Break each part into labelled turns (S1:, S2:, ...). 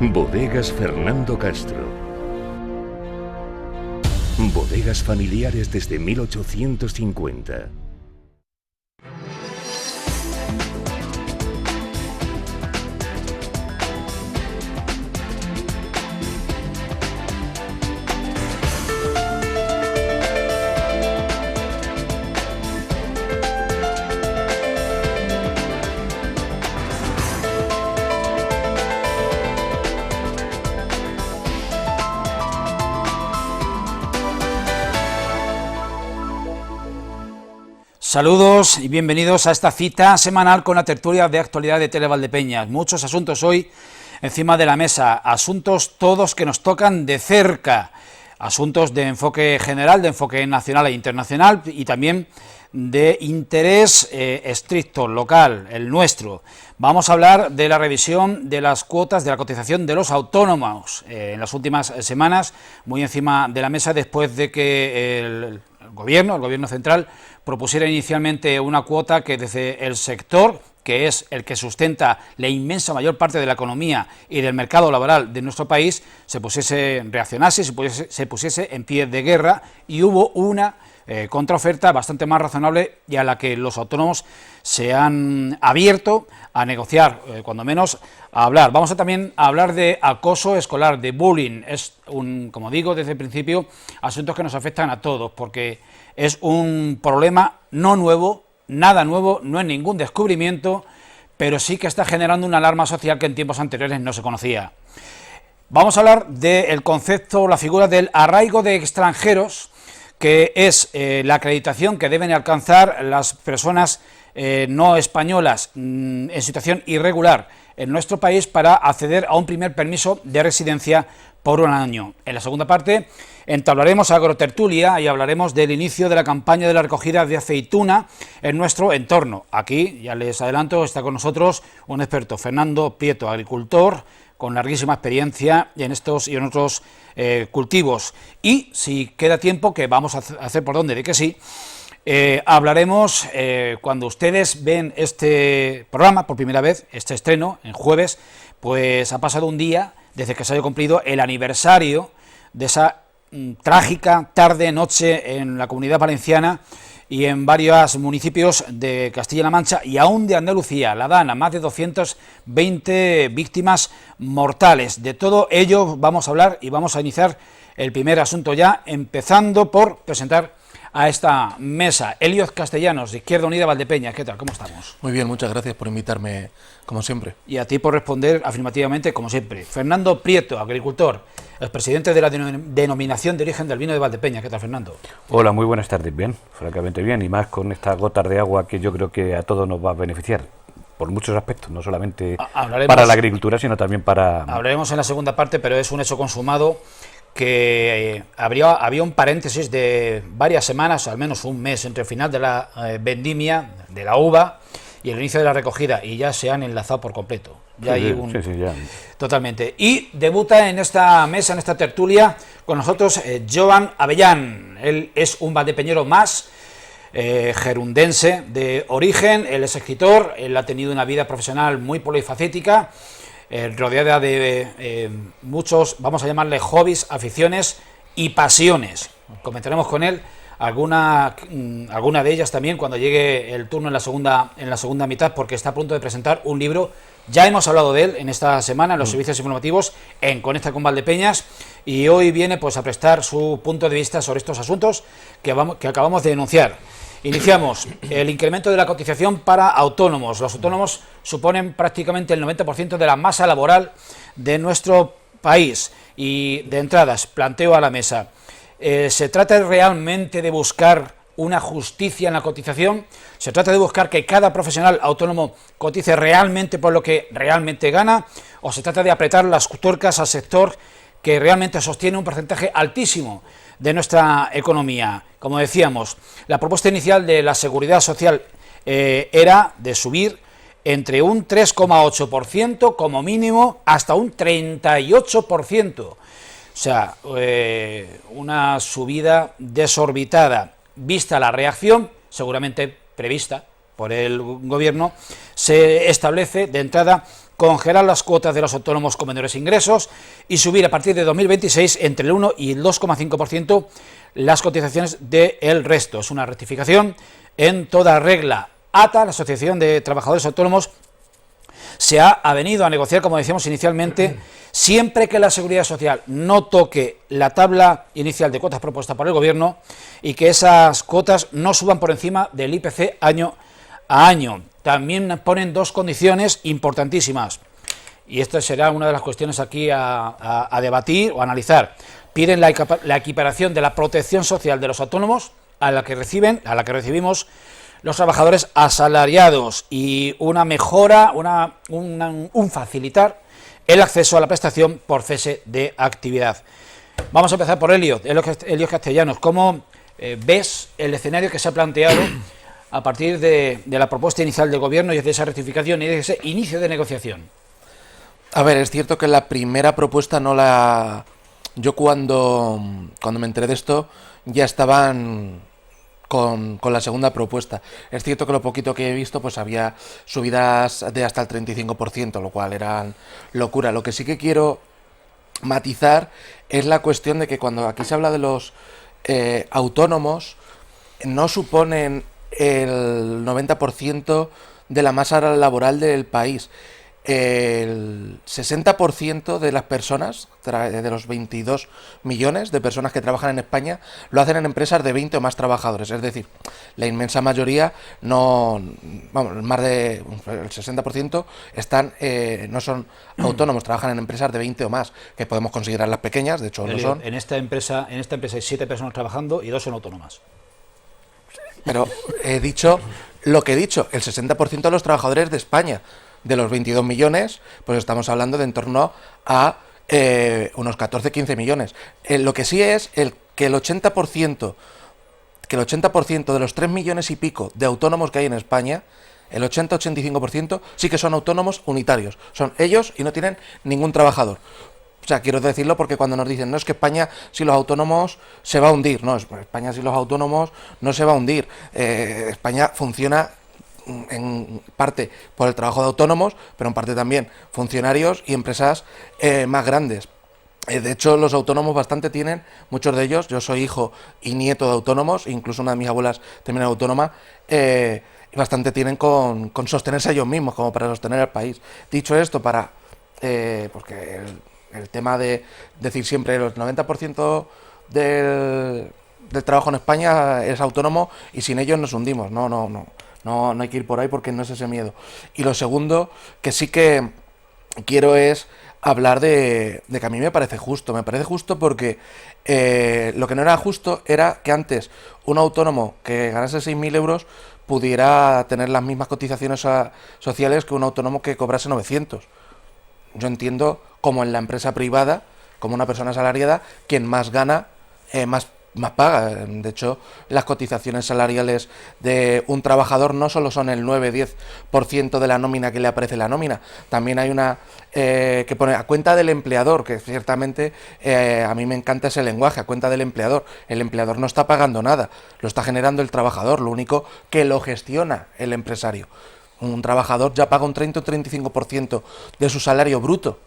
S1: Bodegas Fernando Castro. Bodegas familiares desde 1850.
S2: Saludos y bienvenidos a esta cita semanal con la tertulia de actualidad de Televaldepeñas. Muchos asuntos hoy encima de la mesa, asuntos todos que nos tocan de cerca, asuntos de enfoque general, de enfoque nacional e internacional y también de interés estricto, local, el nuestro. Vamos a hablar de la revisión de las cuotas de la cotización de los autónomos en las últimas semanas, muy encima de la mesa después de que el gobierno central propusiera inicialmente una cuota que desde el sector, que es el que sustenta la inmensa mayor parte de la economía y del mercado laboral de nuestro país, reaccionase, se pusiese en pie de guerra, y hubo una contraoferta bastante más razonable y a la que los autónomos se han abierto a negociar, cuando menos a hablar. Vamos a también hablar de acoso escolar, de bullying. Es como digo desde el principio, asuntos que nos afectan a todos, porque es un problema no nuevo, nada nuevo, no es ningún descubrimiento, pero sí que está generando una alarma social que en tiempos anteriores no se conocía. Vamos a hablar del concepto, la figura del arraigo de extranjeros, que es la acreditación que deben alcanzar las personas no españolas en situación irregular en nuestro país para acceder a un primer permiso de residencia por un año. En la segunda parte entablaremos agrotertulia y hablaremos del inicio de la campaña de la recogida de aceituna en nuestro entorno. Aquí, ya les adelanto, está con nosotros un experto, Fernando Prieto, agricultor con larguísima experiencia en estos y en otros cultivos. Y si queda tiempo, que vamos a hacer por donde de que sí, hablaremos, cuando ustedes ven este programa por primera vez, este estreno, en jueves, pues ha pasado un día desde que se haya cumplido el aniversario de esa trágica tarde-noche en la Comunidad Valenciana y en varios municipios de Castilla-La Mancha y aún de Andalucía, la Dana, más de 220 víctimas mortales. De todo ello vamos a hablar y vamos a iniciar el primer asunto ya, empezando por presentar a esta mesa. Elías Castellanos, de Izquierda Unida Valdepeñas. ¿Qué tal? ¿Cómo estamos?
S3: Muy bien, muchas gracias por invitarme, como siempre.
S2: Y a ti por responder afirmativamente, como siempre. Fernando Prieto, agricultor, el presidente de la Denominación de Origen del Vino de Valdepeñas. ¿Qué tal, Fernando?
S4: Hola, muy buenas tardes. Bien, francamente bien, y más con estas gotas de agua que yo creo que a todos nos va a beneficiar, por muchos aspectos, no solamente para la agricultura, sino también para...
S2: Hablaremos en la segunda parte, pero es un hecho consumado que había un paréntesis de varias semanas, al menos un mes, entre el final de la vendimia de la uva y el inicio de la recogida, y ya se han enlazado por completo. Ya
S4: sí,
S2: hay un...
S4: sí, ya.
S2: Totalmente. Y debuta en esta mesa, en esta tertulia, con nosotros Joan Avellán. Él es un valdepeñero más, gerundense de origen. Él es escritor, él ha tenido una vida profesional muy polifacética, rodeada de muchos, vamos a llamarle hobbies, aficiones y pasiones. Comentaremos con él alguna de ellas también cuando llegue el turno en la segunda mitad, porque está a punto de presentar un libro. Ya hemos hablado de él en esta semana en los servicios informativos en Conecta con Valdepeñas, y hoy viene pues a prestar su punto de vista sobre estos asuntos que acabamos de denunciar. Iniciamos el incremento de la cotización para autónomos. Los autónomos suponen prácticamente el 90% de la masa laboral de nuestro país. Y de entradas, planteo a la mesa, ¿se trata realmente de buscar una justicia en la cotización? ¿Se trata de buscar que cada profesional autónomo cotice realmente por lo que realmente gana? ¿O se trata de apretar las tuercas al sector que realmente sostiene un porcentaje altísimo de nuestra economía? Como decíamos, la propuesta inicial de la Seguridad Social era de subir entre un 3,8% como mínimo hasta un 38%. O sea, una subida desorbitada. Vista la reacción, seguramente prevista por el gobierno, se establece de entrada congelar las cuotas de los autónomos con menores ingresos y subir a partir de 2026 entre el 1 y el 2,5% las cotizaciones del resto. Es una rectificación en toda regla. ATA, la Asociación de Trabajadores Autónomos, se ha venido a negociar, como decíamos inicialmente, siempre que la Seguridad Social no toque la tabla inicial de cuotas propuesta por el Gobierno y que esas cuotas no suban por encima del IPC año a año. También ponen dos condiciones importantísimas, y esta será una de las cuestiones aquí a debatir o analizar. Piden la equiparación de la protección social de los autónomos a la que recibimos los trabajadores asalariados y una mejora, un facilitar el acceso a la prestación por cese de actividad. Vamos a empezar por Elio Castellanos. ¿Cómo ves el escenario que se ha planteado a partir de la propuesta inicial del Gobierno y de esa rectificación y de ese inicio de negociación?
S3: A ver, es cierto que la primera propuesta no la... Yo cuando me enteré de esto ya estaban con la segunda propuesta. Es cierto que lo poquito que he visto pues había subidas de hasta el 35%, lo cual eran locura. Lo que sí que quiero matizar es la cuestión de que cuando aquí se habla de los autónomos, no suponen el 90% de la masa laboral del país. El 60% de las personas, de los 22 millones de personas que trabajan en España, lo hacen en empresas de 20 o más trabajadores. Es decir, la inmensa mayoría más de el 60% no son autónomos, trabajan en empresas de 20 o más, que podemos considerar las pequeñas, de hecho lo son.
S2: En esta empresa hay 7 personas trabajando y 2 son autónomas.
S3: Pero he dicho lo que he dicho, el 60% de los trabajadores de España. De los 22 millones, pues estamos hablando de en torno a unos 14-15 millones. Lo que sí es que el 80% de los 3 millones y pico de autónomos que hay en España, el 80-85% sí que son autónomos unitarios. Son ellos y no tienen ningún trabajador. O sea, quiero decirlo porque cuando nos dicen, no, es que España si los autónomos se va a hundir. No, España si los autónomos no se va a hundir. España funciona en parte por el trabajo de autónomos, pero en parte también funcionarios y empresas más grandes. De hecho, los autónomos bastante tienen, muchos de ellos, yo soy hijo y nieto de autónomos, incluso una de mis abuelas también es autónoma, y bastante tienen con sostenerse ellos mismos, como para sostener al país. Dicho esto, porque el tema de decir siempre el 90% del trabajo en España es autónomo y sin ellos nos hundimos, no hay que ir por ahí porque no es ese miedo. Y lo segundo que sí que quiero es hablar de que a mí me parece justo porque lo que no era justo era que antes un autónomo que ganase 6.000 euros pudiera tener las mismas cotizaciones sociales que un autónomo que cobrase 900. Yo entiendo como en la empresa privada, como una persona asalariada, quien más gana, más paga. De hecho, las cotizaciones salariales de un trabajador no solo son el 9-10% de la nómina que le aparece en la nómina, también hay una que pone a cuenta del empleador, que ciertamente a mí me encanta ese lenguaje, a cuenta del empleador. El empleador no está pagando nada, lo está generando el trabajador, lo único que lo gestiona el empresario. Un trabajador ya paga un 30 o 35% de su salario bruto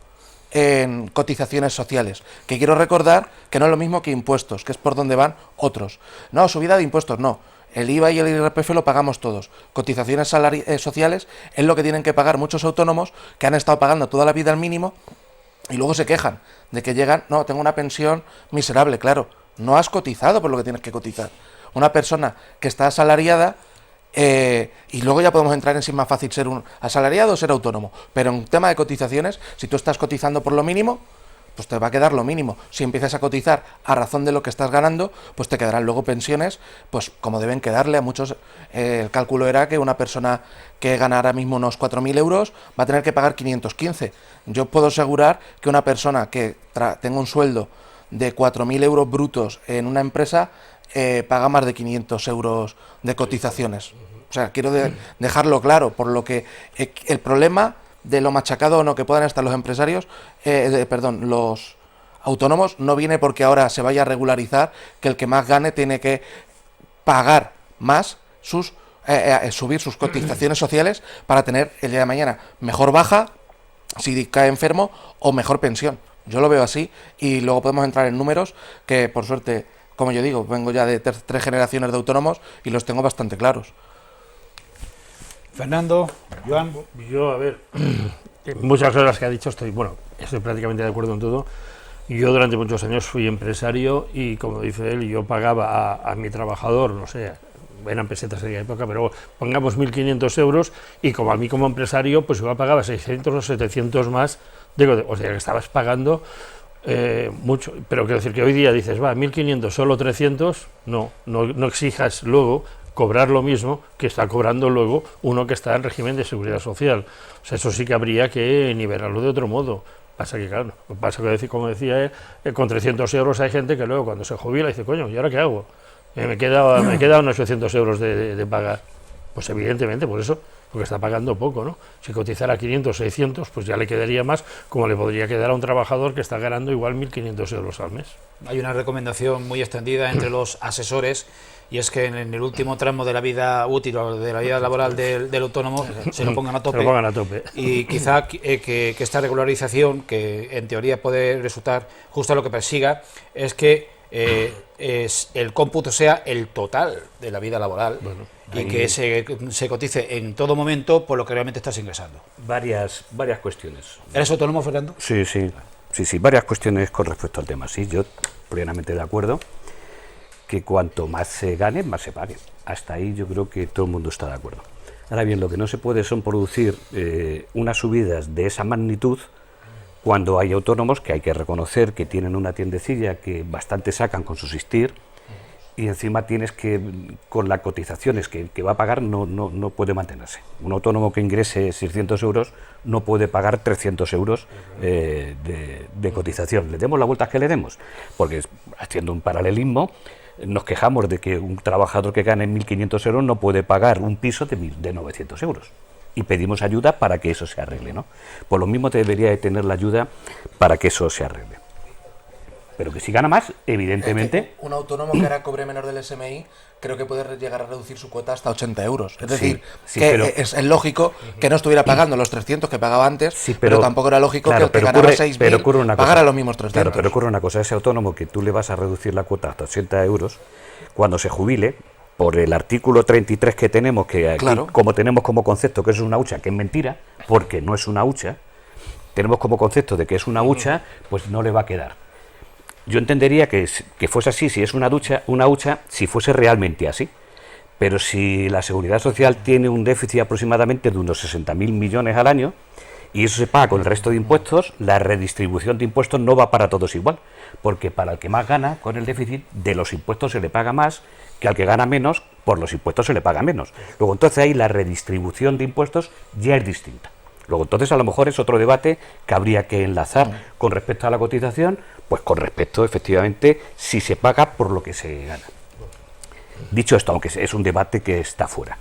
S3: en cotizaciones sociales, que quiero recordar que no es lo mismo que impuestos, que es por donde van otros. No, subida de impuestos no, el IVA y el IRPF lo pagamos todos. Cotizaciones sociales es lo que tienen que pagar muchos autónomos que han estado pagando toda la vida al mínimo y luego se quejan de que llegan, no, tengo una pensión miserable. Claro, no has cotizado por lo que tienes que cotizar. Una persona que está asalariada, y luego ya podemos entrar en si es más fácil ser un asalariado o ser autónomo, pero en tema de cotizaciones, si tú estás cotizando por lo mínimo, pues te va a quedar lo mínimo. Si empiezas a cotizar a razón de lo que estás ganando, pues te quedarán luego pensiones, pues como deben quedarle a muchos. El cálculo era que una persona que gana ahora mismo unos 4.000 euros va a tener que pagar 515. Yo puedo asegurar que una persona que tenga un sueldo de 4.000 euros brutos en una empresa paga más de 500 euros de cotizaciones. O sea, quiero dejarlo claro, por lo que el problema de lo machacado o no que puedan estar los empresarios, los autónomos, no viene porque ahora se vaya a regularizar que el que más gane tiene que pagar más subir sus cotizaciones sociales para tener el día de mañana mejor baja si cae enfermo, o mejor pensión. Yo lo veo así, y luego podemos entrar en números que, por suerte, como yo digo, vengo ya de 3 generaciones de autónomos y los tengo bastante claros.
S2: Fernando, Joan.
S5: Yo, a ver, muchas cosas que ha dicho estoy prácticamente de acuerdo en todo. Yo durante muchos años fui empresario y, como dice él, yo pagaba a mi trabajador, no sé, eran pesetas en aquella época, pero pongamos 1.500 euros, y como a mí como empresario, pues yo pagaba 600 o 700 más, o sea que estabas pagando mucho, pero quiero decir que hoy día dices, 1.500, solo 300, no exijas luego cobrar lo mismo que está cobrando luego uno que está en régimen de seguridad social. O sea, eso sí que habría que nivelarlo de otro modo. Pasa que, claro, como decía él, con 300 euros hay gente que luego cuando se jubila dice, coño, ¿y ahora qué hago? Me quedan unos 800 euros de pagar. Pues evidentemente, por eso, porque está pagando poco, ¿no? Si cotizara 500, 600, pues ya le quedaría más, como le podría quedar a un trabajador que está ganando igual 1.500 euros al mes.
S2: Hay una recomendación muy extendida entre los asesores, y es que en el último tramo de la vida útil o de la vida laboral del autónomo se lo pongan a tope.
S5: Se lo pongan a tope.
S2: Y quizá que esta regularización, que en teoría puede resultar justo lo que persiga, es que el cómputo sea el total de la vida laboral, y que se cotice en todo momento por lo que realmente estás ingresando.
S4: Varias cuestiones.
S2: ¿Eres autónomo, Fernando?
S4: Sí, varias cuestiones con respecto al tema. Sí, yo plenamente de acuerdo que cuanto más se gane, más se pague. Hasta ahí yo creo que todo el mundo está de acuerdo. Ahora bien, lo que no se puede son producir unas subidas de esa magnitud cuando hay autónomos que hay que reconocer que tienen una tiendecilla que bastante sacan con subsistir, y encima tienes que, con las cotizaciones que va a pagar, no puede mantenerse. Un autónomo que ingrese 600 euros no puede pagar 300 euros de cotización. Le demos las vueltas que le demos, porque haciendo un paralelismo, nos quejamos de que un trabajador que gane 1.500 euros no puede pagar un piso de 900 euros. Y pedimos ayuda para que eso se arregle, ¿no? Pues lo mismo debería de tener la ayuda para que eso se arregle. Pero que si gana más, evidentemente...
S3: Es que un autónomo que ahora cobre menor del SMI, creo que puede llegar a reducir su cuota hasta 80 euros. Es decir, pero es lógico que no estuviera pagando los 300 que pagaba antes, pero tampoco era lógico que el que ganara 6.000 pagara los mismos 300.
S4: Claro, pero ocurre una cosa, ese autónomo que tú le vas a reducir la cuota hasta 80 euros, cuando se jubile, por el artículo 33 que tenemos, que aquí, como tenemos como concepto que es una hucha, que es mentira, porque no es una hucha, tenemos como concepto de que es una hucha, pues no le va a quedar. Yo entendería que fuese así, si es una hucha, si fuese realmente así. Pero si la Seguridad Social tiene un déficit aproximadamente de unos 60.000 millones al año, y eso se paga con el resto de impuestos, la redistribución de impuestos no va para todos igual, porque para el que más gana con el déficit, de los impuestos se le paga más, que al que gana menos, por los impuestos se le paga menos. Luego entonces ahí la redistribución de impuestos ya es distinta. Luego entonces a lo mejor es otro debate que habría que enlazar con respecto a la cotización, pues con respecto efectivamente si se paga por lo que se gana. Dicho esto, aunque es un debate que está fuera,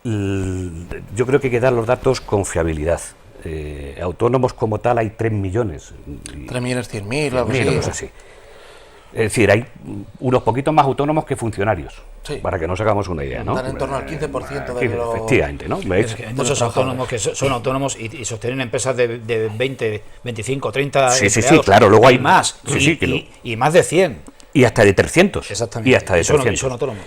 S4: yo creo que hay que dar los datos con fiabilidad. Autónomos como tal hay 3 millones.
S3: 3.100.000, algo
S4: así. Es decir, hay unos poquitos más autónomos que funcionarios, para que nos hagamos una idea, ¿no?
S3: Están en torno al 15% de los...
S4: Efectivamente, ¿no? ¿Veis?
S2: Hay muchos autónomos que son autónomos y sostienen empresas de 20, 25, 30 empleados.
S4: Sí, claro, luego hay
S2: más, y más de 100.
S4: Y hasta de 300.
S2: Exactamente.
S4: Y hasta de 300.
S2: Son autónomos.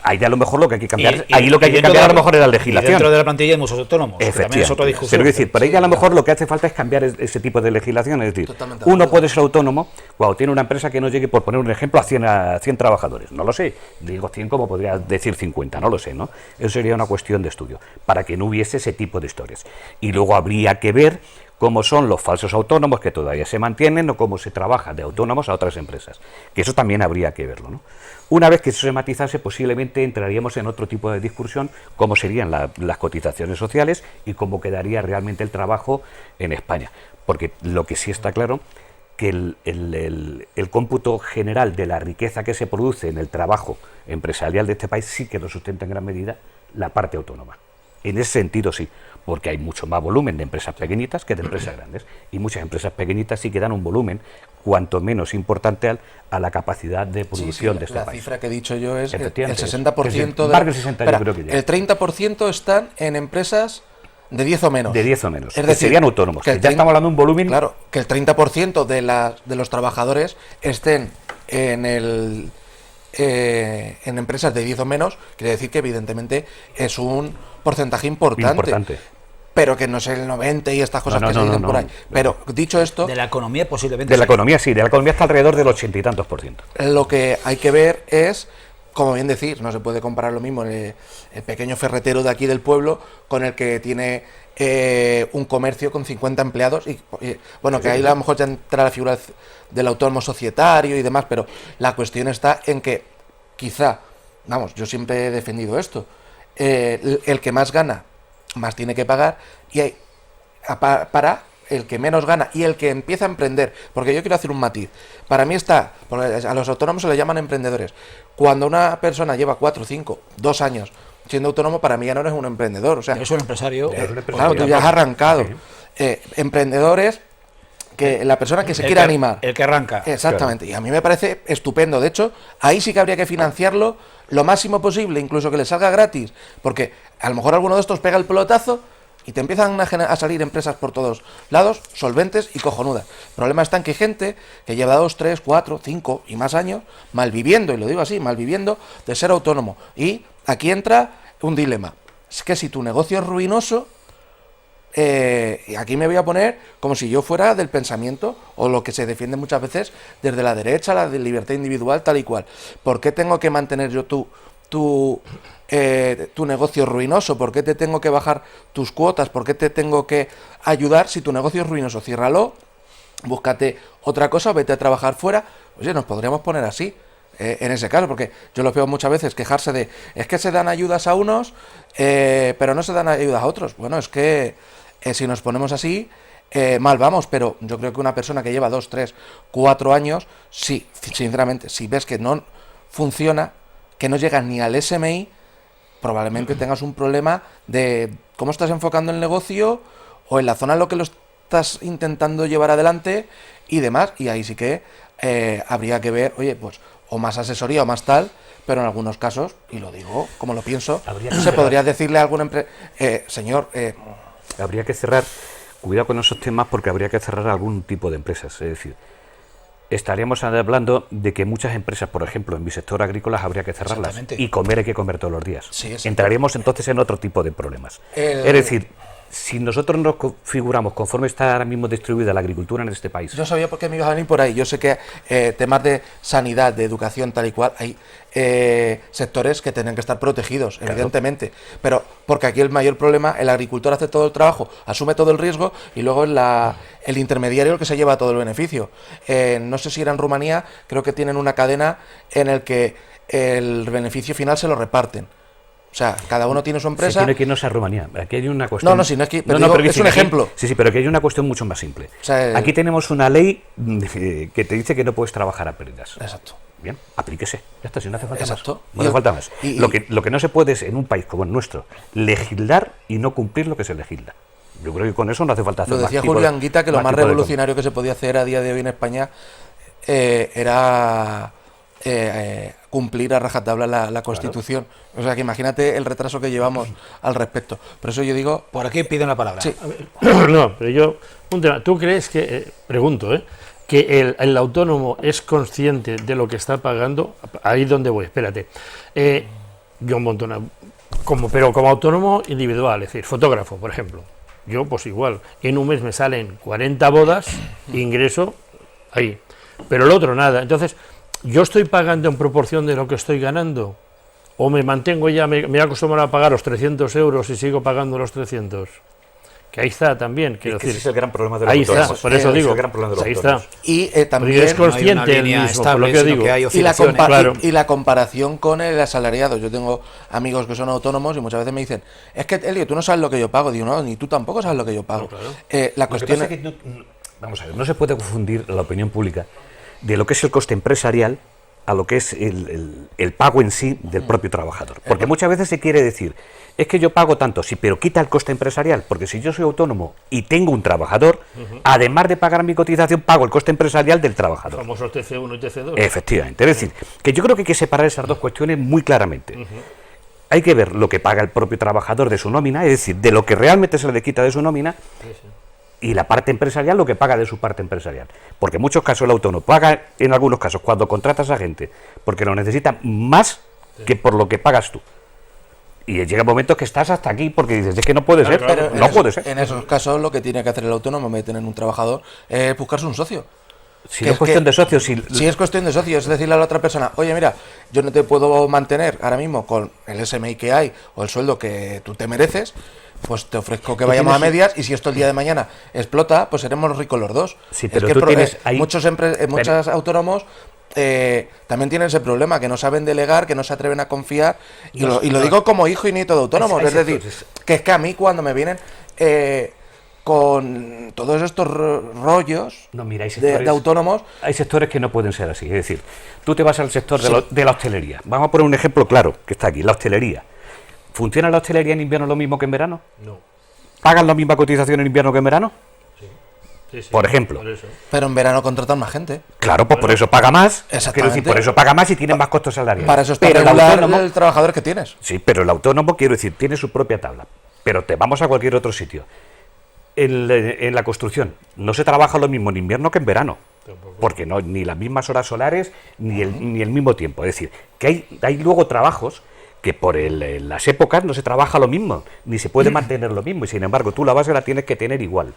S4: Ahí a lo mejor lo que hay que cambiar, lo que hay que cambiar a lo mejor es la legislación.
S2: Dentro de la plantilla hay muchos autónomos, que también es otra discusión.
S4: Pero es decir, por ahí a lo mejor lo que hace falta es cambiar ese tipo de legislación. Es decir, uno puede ser autónomo cuando tiene una empresa que no llegue, por poner un ejemplo, a 100 trabajadores. No lo sé, digo 100 como podría decir 50, no lo sé, ¿no? Eso sería una cuestión de estudio, para que no hubiese ese tipo de historias. Y luego habría que ver cómo son los falsos autónomos que todavía se mantienen o cómo se trabaja de autónomos a otras empresas, que eso también habría que verlo, ¿no? Una vez que eso se matizase, posiblemente entraríamos en otro tipo de discusión, cómo serían las cotizaciones sociales y cómo quedaría realmente el trabajo en España, porque lo que sí está claro, que el cómputo general de la riqueza que se produce en el trabajo empresarial de este país sí que lo sustenta en gran medida la parte autónoma. En ese sentido sí, porque hay mucho más volumen de empresas pequeñitas que de empresas grandes, y muchas empresas pequeñitas sí que dan un volumen cuanto menos importante a la capacidad de producción de este país.
S3: La cifra que he dicho yo es el 60%
S4: el 60, yo creo que ya.
S3: El 30% están en empresas De 10 o menos.
S4: De 10 o menos.
S3: Es
S4: que
S3: decir,
S4: serían autónomos.
S3: que
S4: Que
S3: el
S4: ya
S3: 30
S4: estamos hablando de un volumen.
S3: Claro, que el 30% de los trabajadores estén en empresas de 10 o menos, quiere decir que evidentemente es un porcentaje importante. Pero que no es el 90 y estas cosas que se dicen por ahí. Pero dicho esto...
S2: De la economía posiblemente.
S4: De la economía sí, de la economía está alrededor del 80 y tantos %.
S3: Lo que hay que ver es, como bien decir, no se puede comparar lo mismo el pequeño ferretero de aquí del pueblo con el que tiene un comercio con 50 empleados y bueno, que ahí a lo mejor ya entra la figura del autónomo societario y demás, pero la cuestión está en que quizá, vamos, yo siempre he defendido esto, el que más gana más tiene que pagar y hay, para el que menos gana y el que empieza a emprender, porque yo quiero hacer un matiz. Para mí porque a los autónomos se les llaman emprendedores. Cuando una persona lleva 4, 5, 2 años siendo autónomo, para mí ya no eres un emprendedor. O sea,
S2: es un empresario.
S3: Claro, tú ya has arrancado. Emprendedores, que la persona que se quiere animar.
S2: El que arranca.
S3: Exactamente. Claro. Y a mí me parece estupendo. De hecho, ahí sí que habría que financiarlo lo máximo posible, incluso que le salga gratis, porque a lo mejor alguno de estos pega el pelotazo y te empiezan a salir empresas por todos lados, solventes y cojonudas. El problema está en que hay gente que lleva 2, 3, 4, 5 y más años malviviendo, y lo digo así, malviviendo de ser autónomo. Y aquí entra un dilema. Es que si tu negocio es ruinoso, aquí me voy a poner como si yo fuera del pensamiento, o lo que se defiende muchas veces desde la derecha, la de libertad individual, tal y cual. ¿Por qué tengo que mantener yo tu negocio ruinoso? ¿Por qué te tengo que bajar tus cuotas? ¿Por qué te tengo que ayudar si tu negocio es ruinoso? Ciérralo, búscate otra cosa, vete a trabajar fuera. Oye, nos podríamos poner así. En ese caso, porque yo lo veo muchas veces quejarse de, es que se dan ayudas a unos, pero no se dan ayudas a otros. Bueno, es que si nos ponemos así, mal vamos, pero yo creo que una persona que lleva 2, 3, 4 años, sí, sinceramente, si ves que no funciona, que no llega ni al SMI, probablemente tengas un problema de cómo estás enfocando el negocio o en la zona en lo que lo estás intentando llevar adelante y demás, y ahí sí que habría que ver, oye, pues o más asesoría o más tal, pero en algunos casos, y lo digo como lo pienso, se podría decirle a algún señor...
S4: Habría que cerrar, cuidado con esos temas, porque habría que cerrar algún tipo de empresas. Es decir, estaríamos hablando de que muchas empresas, por ejemplo, en mi sector agrícola, habría que cerrarlas. Y comer hay que comer todos los días. Sí, entraríamos entonces en otro tipo de problemas. Es decir, si nosotros nos configuramos conforme está ahora mismo distribuida la agricultura en este país...
S3: Yo sabía por qué me ibas a venir por ahí. Yo sé que temas de sanidad, de educación, tal y cual, hay sectores que tienen que estar protegidos, claro, evidentemente. Pero porque aquí el mayor problema, el agricultor hace todo el trabajo, asume todo el riesgo y luego es el intermediario el que se lleva todo el beneficio. No sé si era en Rumanía, creo que tienen una cadena en el que el beneficio final se lo reparten. O sea, cada uno tiene su empresa.
S4: Se tiene que irnos a Rumanía. Aquí hay una cuestión...
S3: No, si no es que... Pero es un ejemplo.
S4: Sí, pero aquí hay una cuestión mucho más simple. O sea, aquí tenemos una ley que te dice que no puedes trabajar a pérdidas.
S3: Exacto.
S4: Bien, aplíquese. Ya está, si no hace falta
S3: Exacto.
S4: más. No hace falta más. Lo que no se puede es, en un país como el nuestro, legislar y no cumplir lo que se legisla. Yo creo que con eso no hace falta hacer más.
S3: Lo decía Julio Anguita, que lo más revolucionario que se podía hacer a día de hoy en España era... cumplir a rajatabla la Constitución. Claro. O sea, que imagínate el retraso que llevamos al respecto. Por eso yo digo...
S2: Por aquí piden la palabra.
S3: Sí.
S5: No, pero yo... Un tema. ¿Tú crees que... pregunto, que el autónomo es consciente de lo que está pagando? Ahí donde voy, espérate. Yo un montón... Pero como autónomo individual, es decir, fotógrafo, por ejemplo. Yo, pues igual, en un mes me salen 40 bodas, ingreso ahí. Pero el otro nada. Entonces... ¿Yo estoy pagando en proporción de lo que estoy ganando? ¿O me mantengo ya, me he acostumbrado a pagar los 300 euros y sigo pagando los 300? Que ahí está también, quiero decir.
S4: Ese es el gran problema de los
S5: ahí
S4: autónomos.
S5: Está, por eso digo,
S4: es el gran problema de los
S5: ahí
S4: autónomos.
S5: está.
S3: Y también
S5: es consciente
S2: no
S5: el mismo,
S2: estable,
S5: por lo que digo.
S2: Que hay
S3: y la comparación con el asalariado. Yo tengo amigos que son autónomos y muchas veces me dicen, es que, Elio, tú no sabes lo que yo pago. Digo, no, ni tú tampoco sabes lo que yo pago. No, claro. La cuestión
S4: es que vamos a ver, no se puede confundir la opinión pública de lo que es el coste empresarial a lo que es el pago en sí del propio trabajador. Porque muchas veces se quiere decir, es que yo pago tanto, sí, pero quita el coste empresarial, porque si yo soy autónomo y tengo un trabajador, además de pagar mi cotización, pago el coste empresarial del trabajador.
S5: Famosos TC1 y TC2.
S4: Efectivamente. Es decir, que yo creo que hay que separar esas dos cuestiones muy claramente. hay que ver lo que paga el propio trabajador de su nómina, es decir, de lo que realmente se le quita de su nómina, y la parte empresarial lo que paga de su parte empresarial. Porque en muchos casos el autónomo paga, en algunos casos, cuando contratas a gente, porque lo necesita más que por lo que pagas tú. Y llega momentos que estás hasta aquí porque dices, es que no puede ser,
S3: Pero
S4: no puede ser.
S3: en esos casos lo que tiene que hacer el autónomo en vez de tener un trabajador es buscarse un socio.
S4: Si no es cuestión de socios,
S3: Si es cuestión de socios, es decirle a la otra persona, oye, mira, yo no te puedo mantener ahora mismo con el SMI que hay o el sueldo que tú te mereces, pues te ofrezco que vayamos a medias, y si esto el día de mañana explota, pues seremos ricos los dos.
S4: Sí, pero
S3: es que
S4: tú tienes ahí...
S3: muchos autónomos también tienen ese problema, que no saben delegar, que no se atreven a confiar, y lo digo como hijo y nieto de autónomos, es decir, que es que a mí cuando me vienen con todos estos rollos de autónomos...
S4: Hay sectores que no pueden ser así, es decir, tú te vas al sector de la hostelería, vamos a poner un ejemplo claro, que está aquí, la hostelería. ¿Funciona la hostelería en invierno lo mismo que en verano?
S5: No.
S4: ¿Pagan la misma cotización en invierno que en verano?
S5: Sí,
S4: por ejemplo.
S5: Por eso.
S3: Pero en verano contratan más gente.
S4: Claro, pues por eso paga más.
S3: Exactamente.
S4: Quiero decir, por eso paga más y tiene más costos salariales.
S3: Para eso está
S4: pero
S3: el trabajador que tienes.
S4: Sí, pero el autónomo, quiero decir, tiene su propia tabla. Pero te vamos a cualquier otro sitio. En la construcción no se trabaja lo mismo en invierno que en verano. Porque no, ni las mismas horas solares ni el mismo tiempo. Es decir, que hay luego trabajos que por las épocas no se trabaja lo mismo, ni se puede mantener lo mismo, y sin embargo tú la base la tienes que tener igual.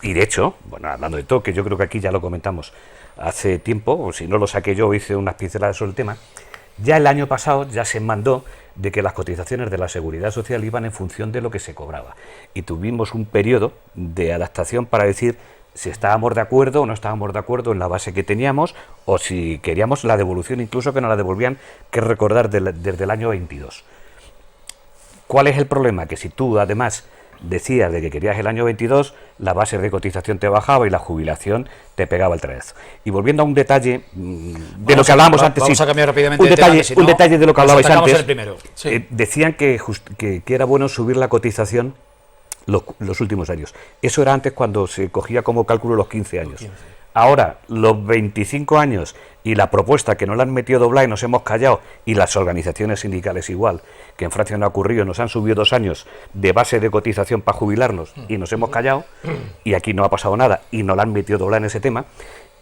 S4: Y de hecho, bueno, hablando de todo, que yo creo que aquí ya lo comentamos hace tiempo, o si no lo saqué yo, hice unas pinceladas sobre el tema, ya el año pasado ya se mandó de que las cotizaciones de la Seguridad Social iban en función de lo que se cobraba. Y tuvimos un periodo de adaptación para decir si estábamos de acuerdo o no estábamos de acuerdo en la base que teníamos, o si queríamos la devolución, incluso que nos la devolvían, que recordar desde el año 22. ¿Cuál es el problema? Que si tú además decías de que querías el año 22, la base de cotización te bajaba y la jubilación te pegaba el trayazo. Y volviendo a un detalle de lo que hablábamos antes,
S2: vamos a cambiar rápidamente
S4: un detalle de lo que hablabais antes,
S2: el primero. Sí.
S4: Decían que era bueno subir la cotización los últimos años. Eso era antes, cuando se cogía como cálculo los 15 años. Ahora, los 25 años y la propuesta que no la han metido doblada y nos hemos callado, y las organizaciones sindicales igual, que en Francia no ha ocurrido, nos han subido 2 años de base de cotización para jubilarnos y nos hemos callado, y aquí no ha pasado nada y no la han metido doblada en ese tema,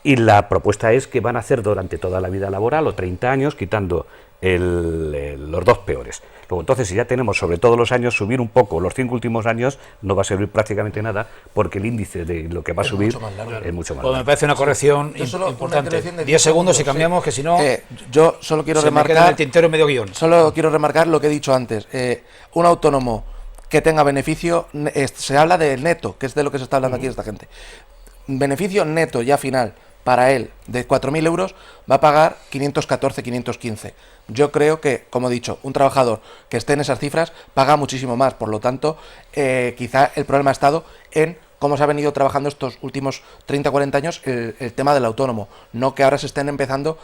S4: y la propuesta es que van a hacer durante toda la vida laboral, o 30 años, quitando los 2 peores. Luego, entonces, si ya tenemos sobre todos los años, subir un poco los 5 últimos años no va a servir prácticamente nada, porque el índice de lo que va a subir es mucho más largo.
S2: Pues me parece una corrección importante. 10 segundos y cambiamos, que si no,
S3: yo solo quiero
S2: me queda en el tintero medio guión.
S3: Solo quiero remarcar lo que he dicho antes. Un autónomo que tenga beneficio, se habla de neto, que es de lo que se está hablando aquí de esta gente. Beneficio neto ya final para él de 4.000 euros va a pagar 514, 515. Yo creo que, como he dicho, un trabajador que esté en esas cifras paga muchísimo más. Por lo tanto, quizá el problema ha estado en cómo se ha venido trabajando estos últimos 30, 40 años el tema del autónomo. No que ahora se estén empezando,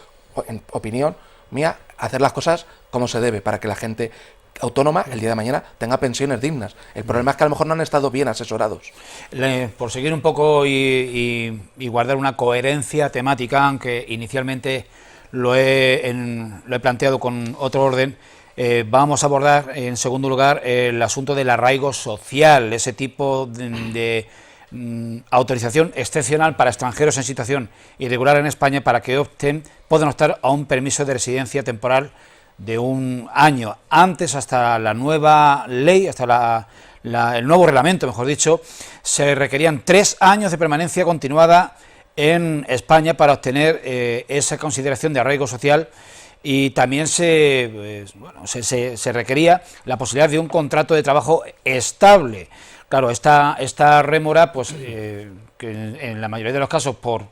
S3: en opinión mía, a hacer las cosas como se debe, para que la gente autónoma el día de mañana tenga pensiones dignas. El problema es que a lo mejor no han estado bien asesorados.
S2: Por seguir un poco y guardar una coherencia temática, aunque inicialmente lo he planteado con otro orden, vamos a abordar en segundo lugar el asunto del arraigo social, ese tipo de autorización excepcional para extranjeros en situación irregular en España, para que puedan optar a un permiso de residencia temporal de 1 año. Antes, hasta la nueva ley, hasta el nuevo reglamento, mejor dicho, se requerían 3 años de permanencia continuada en España para obtener esa consideración de arraigo social, y también se requería la posibilidad de un contrato de trabajo estable. Claro, esta rémora, pues que en la mayoría de los casos por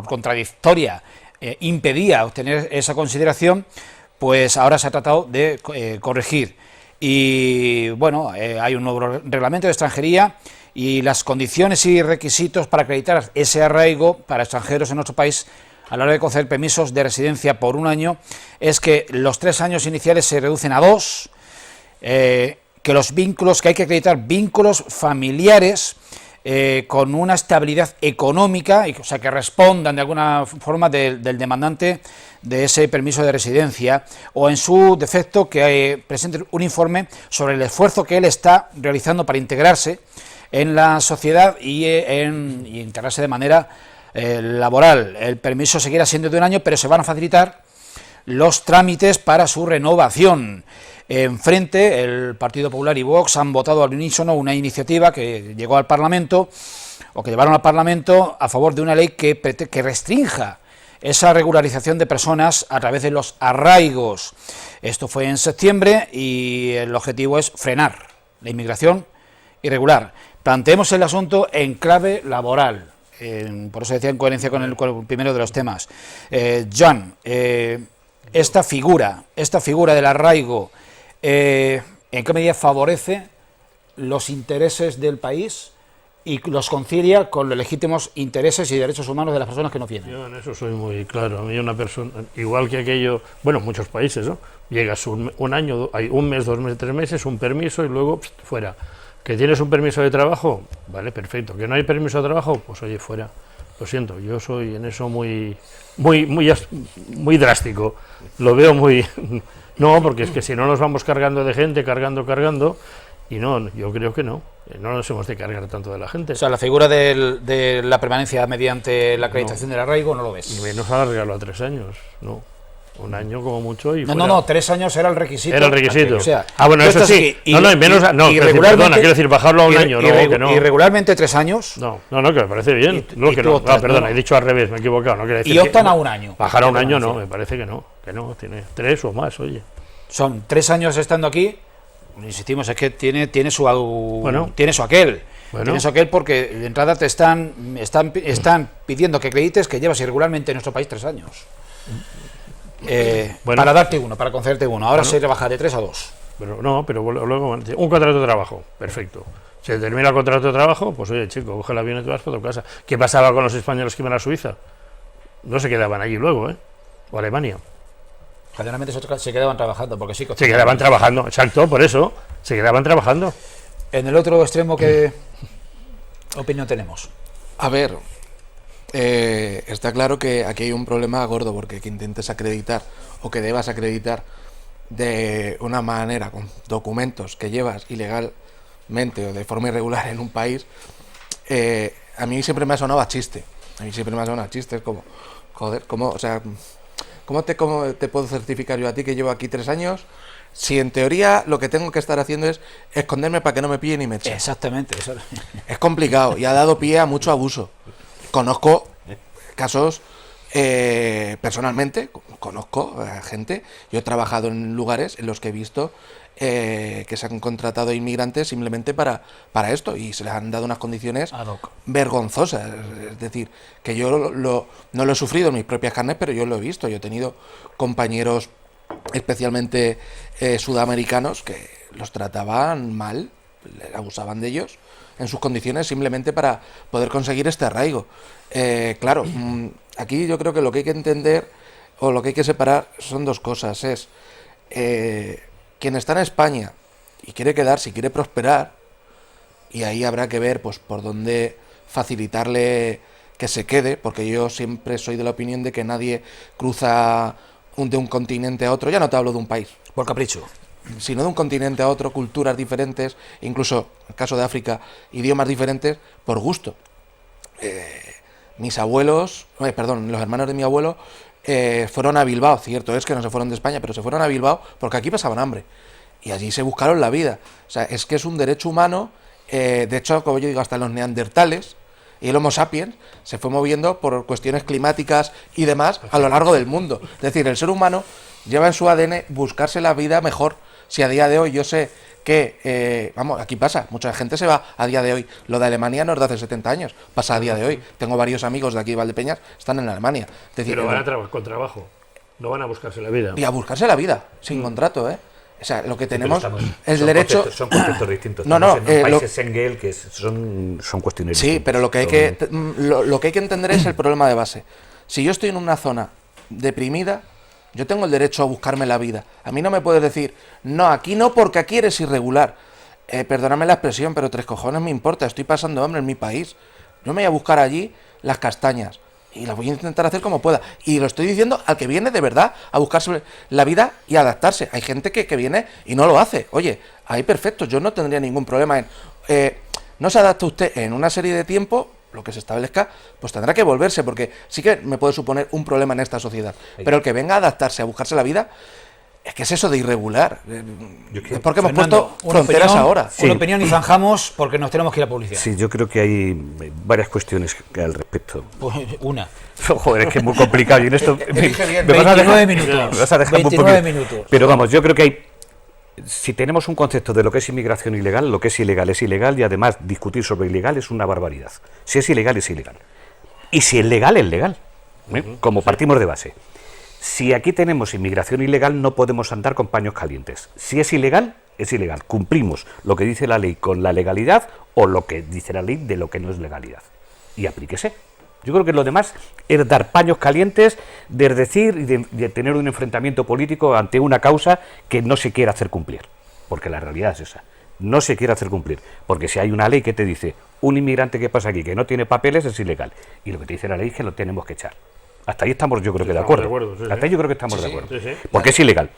S2: contradictoria impedía obtener esa consideración, pues ahora se ha tratado de corregir. Y bueno, hay un nuevo reglamento de extranjería, y las condiciones y requisitos para acreditar ese arraigo para extranjeros en nuestro país a la hora de conceder permisos de residencia por 1 año es que los 3 años iniciales se reducen a 2, que los vínculos, que hay que acreditar vínculos familiares con una estabilidad económica, o sea, que respondan de alguna forma del demandante de ese permiso de residencia, o en su defecto que presente un informe sobre el esfuerzo que él está realizando para integrarse en la sociedad y integrarse de manera laboral. El permiso seguirá siendo de 1 año, pero se van a facilitar los trámites para su renovación. Enfrente, el Partido Popular y Vox han votado al unísono una iniciativa que llegó al Parlamento, o que llevaron al Parlamento, a favor de una ley que restrinja esa regularización de personas a través de los arraigos. Esto fue en septiembre y el objetivo es frenar la inmigración irregular. Planteemos el asunto en clave laboral. Por eso decía en coherencia con el primero de los temas. Joan, esta figura del arraigo, ¿en qué medida favorece los intereses del país y los concilia con los legítimos intereses y derechos humanos de las personas que no vienen?
S5: Yo en eso soy muy claro. A mí una persona, igual que aquello, bueno, muchos países, ¿no? Llegas un año, hay un mes, 2 meses, 3 meses, un permiso y luego fuera. ¿Que tienes un permiso de trabajo? Vale, perfecto. ¿Que no hay permiso de trabajo? Pues oye, fuera. Lo siento, yo soy en eso muy drástico. Lo veo muy... No, porque es que si no nos vamos cargando de gente, cargando, y no, yo creo que no nos hemos de cargar tanto de la gente.
S2: O sea, la figura de la permanencia mediante la acreditación del arraigo no lo ves.
S5: Y menos alargarlo a 3 años, no. 1 año como mucho y
S2: No, 3 años era el requisito.
S5: Era el requisito.
S2: O sea,
S5: bueno, eso sí. Perdona, quiero decir, bajarlo a 1 año.
S2: ¿Y regularmente 3 años?
S5: No, que me parece bien. He dicho al revés, me he equivocado. No quiere decir
S2: y optan a 1 año.
S5: Bajar a 1 año no, me parece que no, tiene 3 o más, oye.
S2: Son 3 años estando aquí, insistimos, es que tiene su aquel. Tiene su aquel porque de entrada te están pidiendo que acredites que llevas irregularmente en nuestro país 3 años. Para darte uno, para concederte uno. Ahora se rebaja de 3 a 2.
S5: Pero luego un contrato de trabajo, perfecto. Se termina el contrato de trabajo, pues oye, chico, coge el avión y te vas para tu casa. ¿Qué pasaba con los españoles que iban a Suiza? No se quedaban allí luego, o Alemania.
S2: Generalmente se quedaban trabajando, porque sí.
S5: Se quedaban trabajando, exacto, por eso, se quedaban trabajando.
S2: En el otro extremo, ¿qué opinión tenemos?
S3: A ver, está claro que aquí hay un problema gordo, porque que intentes acreditar o que debas acreditar de una manera con documentos que llevas ilegalmente o de forma irregular en un país, a mí siempre me ha sonado a chiste. Es como, joder, ¿cómo te puedo certificar yo a ti que llevo aquí 3 años? Si en teoría lo que tengo que estar haciendo es esconderme para que no me pillen y me echen.
S2: Exactamente. Eso.
S3: Es complicado y ha dado pie a mucho abuso. Conozco casos, personalmente, conozco gente. Yo he trabajado en lugares en los que he visto que se han contratado inmigrantes simplemente para esto y se les han dado unas condiciones vergonzosas. Es decir, que yo no lo he sufrido en mis propias carnes, pero yo lo he visto. Yo he tenido compañeros, especialmente sudamericanos, que los trataban mal, abusaban de ellos en sus condiciones simplemente para poder conseguir este arraigo. Claro, aquí yo creo que lo que hay que entender o lo que hay que separar son 2 cosas. Es quien está en España y quiere quedarse y quiere prosperar, y ahí habrá que ver pues por dónde facilitarle que se quede, porque yo siempre soy de la opinión de que nadie cruza de un continente a otro, ya no te hablo de un país,
S2: por capricho,
S3: sino de un continente a otro, culturas diferentes, incluso en el caso de África, idiomas diferentes, por gusto. Los hermanos de mi abuelo fueron a Bilbao, cierto es que no se fueron de España, pero se fueron a Bilbao porque aquí pasaban hambre y allí se buscaron la vida. O sea, es que es un derecho humano. De hecho, como yo digo, hasta los neandertales y el Homo sapiens se fue moviendo por cuestiones climáticas y demás a lo largo del mundo. Es decir, el ser humano lleva en su ADN buscarse la vida mejor. Si a día de hoy yo sé que, aquí pasa, mucha gente se va a día de hoy. Lo de Alemania no es de hace 70 años, pasa a día de hoy. Tengo varios amigos de aquí de Valdepeñas, están en Alemania. Es decir,
S5: pero van a con trabajo, no van a buscarse la vida.
S3: Y a buscarse la vida, sin contrato, O sea, lo que tenemos es el derecho...
S4: Son conceptos distintos.
S3: En
S4: países Schengen, que son cuestiones
S3: sí,
S4: distintas.
S3: pero lo que hay que entender es el problema de base. Si yo estoy en una zona deprimida, yo tengo el derecho a buscarme la vida. A mí no me puedes decir, no, aquí no, porque aquí eres irregular. perdóname la expresión, pero 3 cojones me importa, estoy pasando hambre en mi país. Yo me voy a buscar allí las castañas y las voy a intentar hacer como pueda. Y lo estoy diciendo al que viene de verdad a buscarse la vida y a adaptarse. Hay gente que viene y no lo hace. Oye, ahí perfecto, yo no tendría ningún problema en... no se adapta usted en una serie de tiempo, lo que se establezca, pues tendrá que volverse, porque sí que me puede suponer un problema en esta sociedad. Pero el que venga a adaptarse, a buscarse la vida... Es que es eso de irregular. Es porque hemos puesto fronteras ahora.
S2: Sí. Una opinión y zanjamos porque nos tenemos que ir a publicidad.
S4: Sí, yo creo que hay varias cuestiones al respecto.
S2: Pues una.
S4: Joder, es que es muy complicado. Y en esto me
S2: 29 minutos.
S4: Me vas a dejar
S2: 29 minutos.
S4: Pero vamos, yo creo que hay... Si tenemos un concepto de lo que es inmigración ilegal, lo que es ilegal y además discutir sobre ilegal es una barbaridad. Si es ilegal, es ilegal. Y si es legal, es legal. Como partimos de base. Si aquí tenemos inmigración ilegal, no podemos andar con paños calientes. Si es ilegal, es ilegal. Cumplimos lo que dice la ley con la legalidad o lo que dice la ley de lo que no es legalidad. Y aplíquese. Yo creo que lo demás es dar paños calientes, de decir y de tener un enfrentamiento político ante una causa que no se quiere hacer cumplir. Porque la realidad es esa. No se quiere hacer cumplir. Porque si hay una ley que te dice un inmigrante que pasa aquí que no tiene papeles es ilegal. Y lo que te dice la ley es que lo tenemos que echar. Hasta ahí estamos yo creo que de acuerdo.
S5: Sí,
S4: Hasta ahí yo creo que estamos de acuerdo.
S5: Sí.
S4: Porque es ilegal.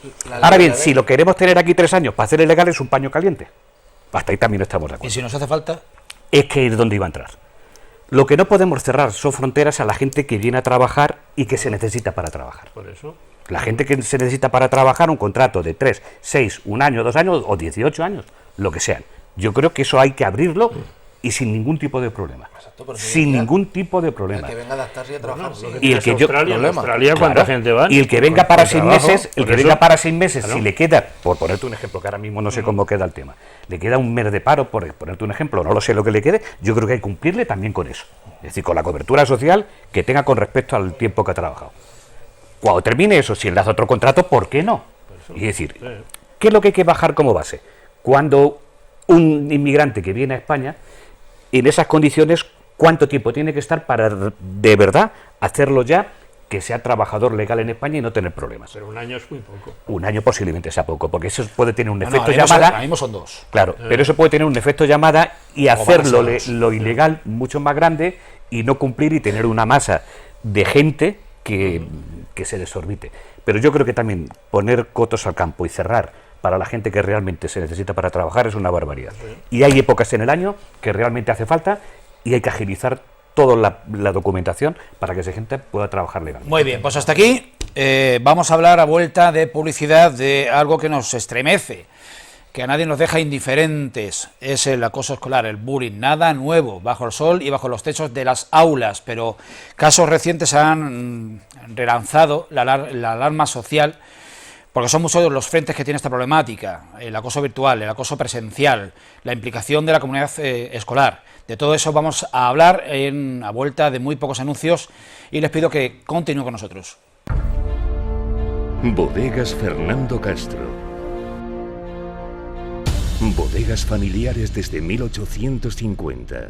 S4: Ahora bien, si lo queremos tener aquí 3 años para hacer ilegal es un paño caliente. Hasta ahí también estamos de acuerdo.
S2: ¿Y si nos hace falta?
S4: Es que es donde iba a entrar. Lo que no podemos cerrar son fronteras a la gente que viene a trabajar y que se necesita para trabajar.
S5: Por eso.
S4: La gente que se necesita para trabajar un contrato de 3, 6, 1 año, 2 años o 18 años, lo que sean. Yo creo que eso hay que abrirlo y sin ningún tipo de problema.
S3: Exacto,
S4: sin ningún tipo de problema.
S3: El que venga a adaptarse y a trabajar.
S4: Y el que yo
S5: Australia, ¿cuánta gente va?
S4: Y el que venga para 6
S5: trabajo,
S4: meses, el que
S5: eso,
S4: venga para 6 meses,
S5: claro.
S4: si le queda, por ponerte un ejemplo, que ahora mismo no sé cómo queda el tema, le queda un mes de paro, por ponerte un ejemplo, no lo sé lo que le quede, yo creo que hay que cumplirle también con eso. Es decir, con la cobertura social que tenga con respecto al tiempo que ha trabajado. Cuando termine eso, si él hace otro contrato, ¿por qué no? Es decir, ¿qué es lo que hay que bajar como base? Cuando un inmigrante que viene a España, en esas condiciones, ¿cuánto tiempo tiene que estar para de verdad hacerlo ya, que sea trabajador legal en España y no tener problemas?
S5: Pero 1 año es muy poco.
S4: 1 año posiblemente sea poco, porque eso puede tener un efecto llamada.
S2: Ahora mismo son 2.
S4: Claro, pero eso puede tener un efecto llamada y hacerlo lo ilegal mucho más grande y no cumplir y tener una masa de gente que se desorbite. Pero yo creo que también poner cotos al campo y cerrar para la gente que realmente se necesita para trabajar es una barbaridad. Y hay épocas en el año que realmente hace falta y hay que agilizar toda la documentación para que esa gente pueda trabajar legalmente.
S2: Muy bien, pues hasta aquí vamos a hablar a vuelta de publicidad de algo que nos estremece, que a nadie nos deja indiferentes, es el acoso escolar, el bullying, nada nuevo, bajo el sol y bajo los techos de las aulas, pero casos recientes han relanzado la alarma social, porque son muchos los frentes que tiene esta problemática, el acoso virtual, el acoso presencial, la implicación de la comunidad escolar. De todo eso vamos a hablar a vuelta de muy pocos anuncios y les pido que continúen con nosotros.
S1: Bodegas Fernando Castro. Bodegas familiares desde 1850.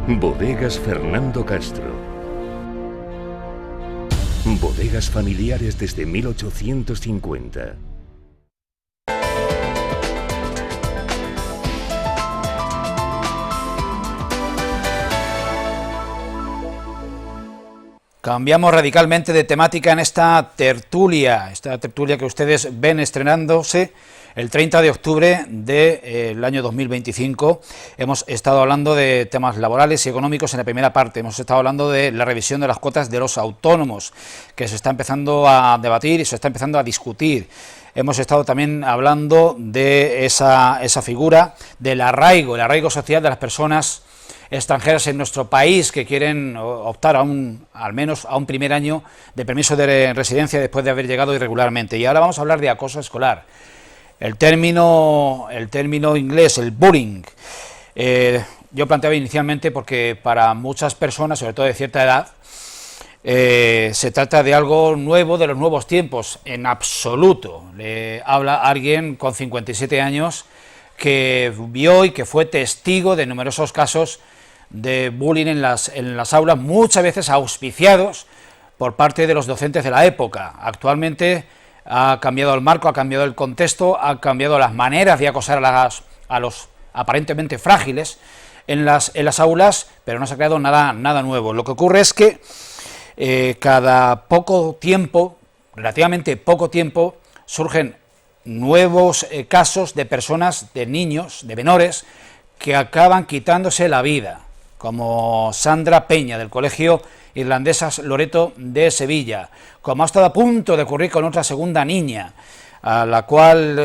S1: Bodegas Fernando Castro. Bodegas familiares desde 1850.
S2: Cambiamos radicalmente de temática en esta tertulia que ustedes ven estrenándose el 30 de octubre del año 2025. Hemos estado hablando de temas laborales y económicos en la primera parte. Hemos estado hablando de la revisión de las cuotas de los autónomos, que se está empezando a debatir y se está empezando a discutir. Hemos estado también hablando de esa figura del arraigo, el arraigo social de las personas extranjeras en nuestro país que quieren optar al menos a un primer año de permiso de residencia después de haber llegado irregularmente. Y ahora vamos a hablar de acoso escolar. El término inglés, el bullying, yo planteaba inicialmente porque para muchas personas, sobre todo de cierta edad, se trata de algo nuevo, de los nuevos tiempos. En absoluto. Le habla alguien con 57 años que vio y que fue testigo de numerosos casos de bullying en las aulas, muchas veces auspiciados por parte de los docentes de la época. Actualmente ha cambiado el marco, ha cambiado el contexto, ha cambiado las maneras de acosar a los aparentemente frágiles en las aulas, pero no se ha creado nada nuevo. Lo que ocurre es que cada poco tiempo, relativamente poco tiempo, surgen nuevos casos de personas, de niños, de menores, que acaban quitándose la vida, como Sandra Peña, del Colegio Irlandesas Loreto de Sevilla, como ha estado a punto de ocurrir con otra segunda niña, a la cual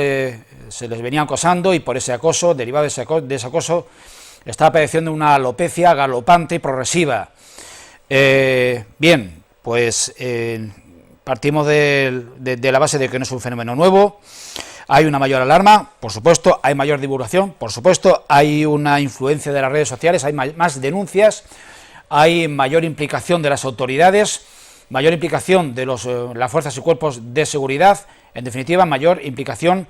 S2: se les venía acosando, y por ese acoso, derivado de ese acoso, estaba padeciendo una alopecia galopante y progresiva. Bien, pues partimos de la base de que no es un fenómeno nuevo. Hay una mayor alarma, por supuesto, hay mayor divulgación, por supuesto, hay una influencia de las redes sociales, hay más denuncias, hay mayor implicación de las autoridades, mayor implicación de las fuerzas y cuerpos de seguridad, en definitiva, mayor implicación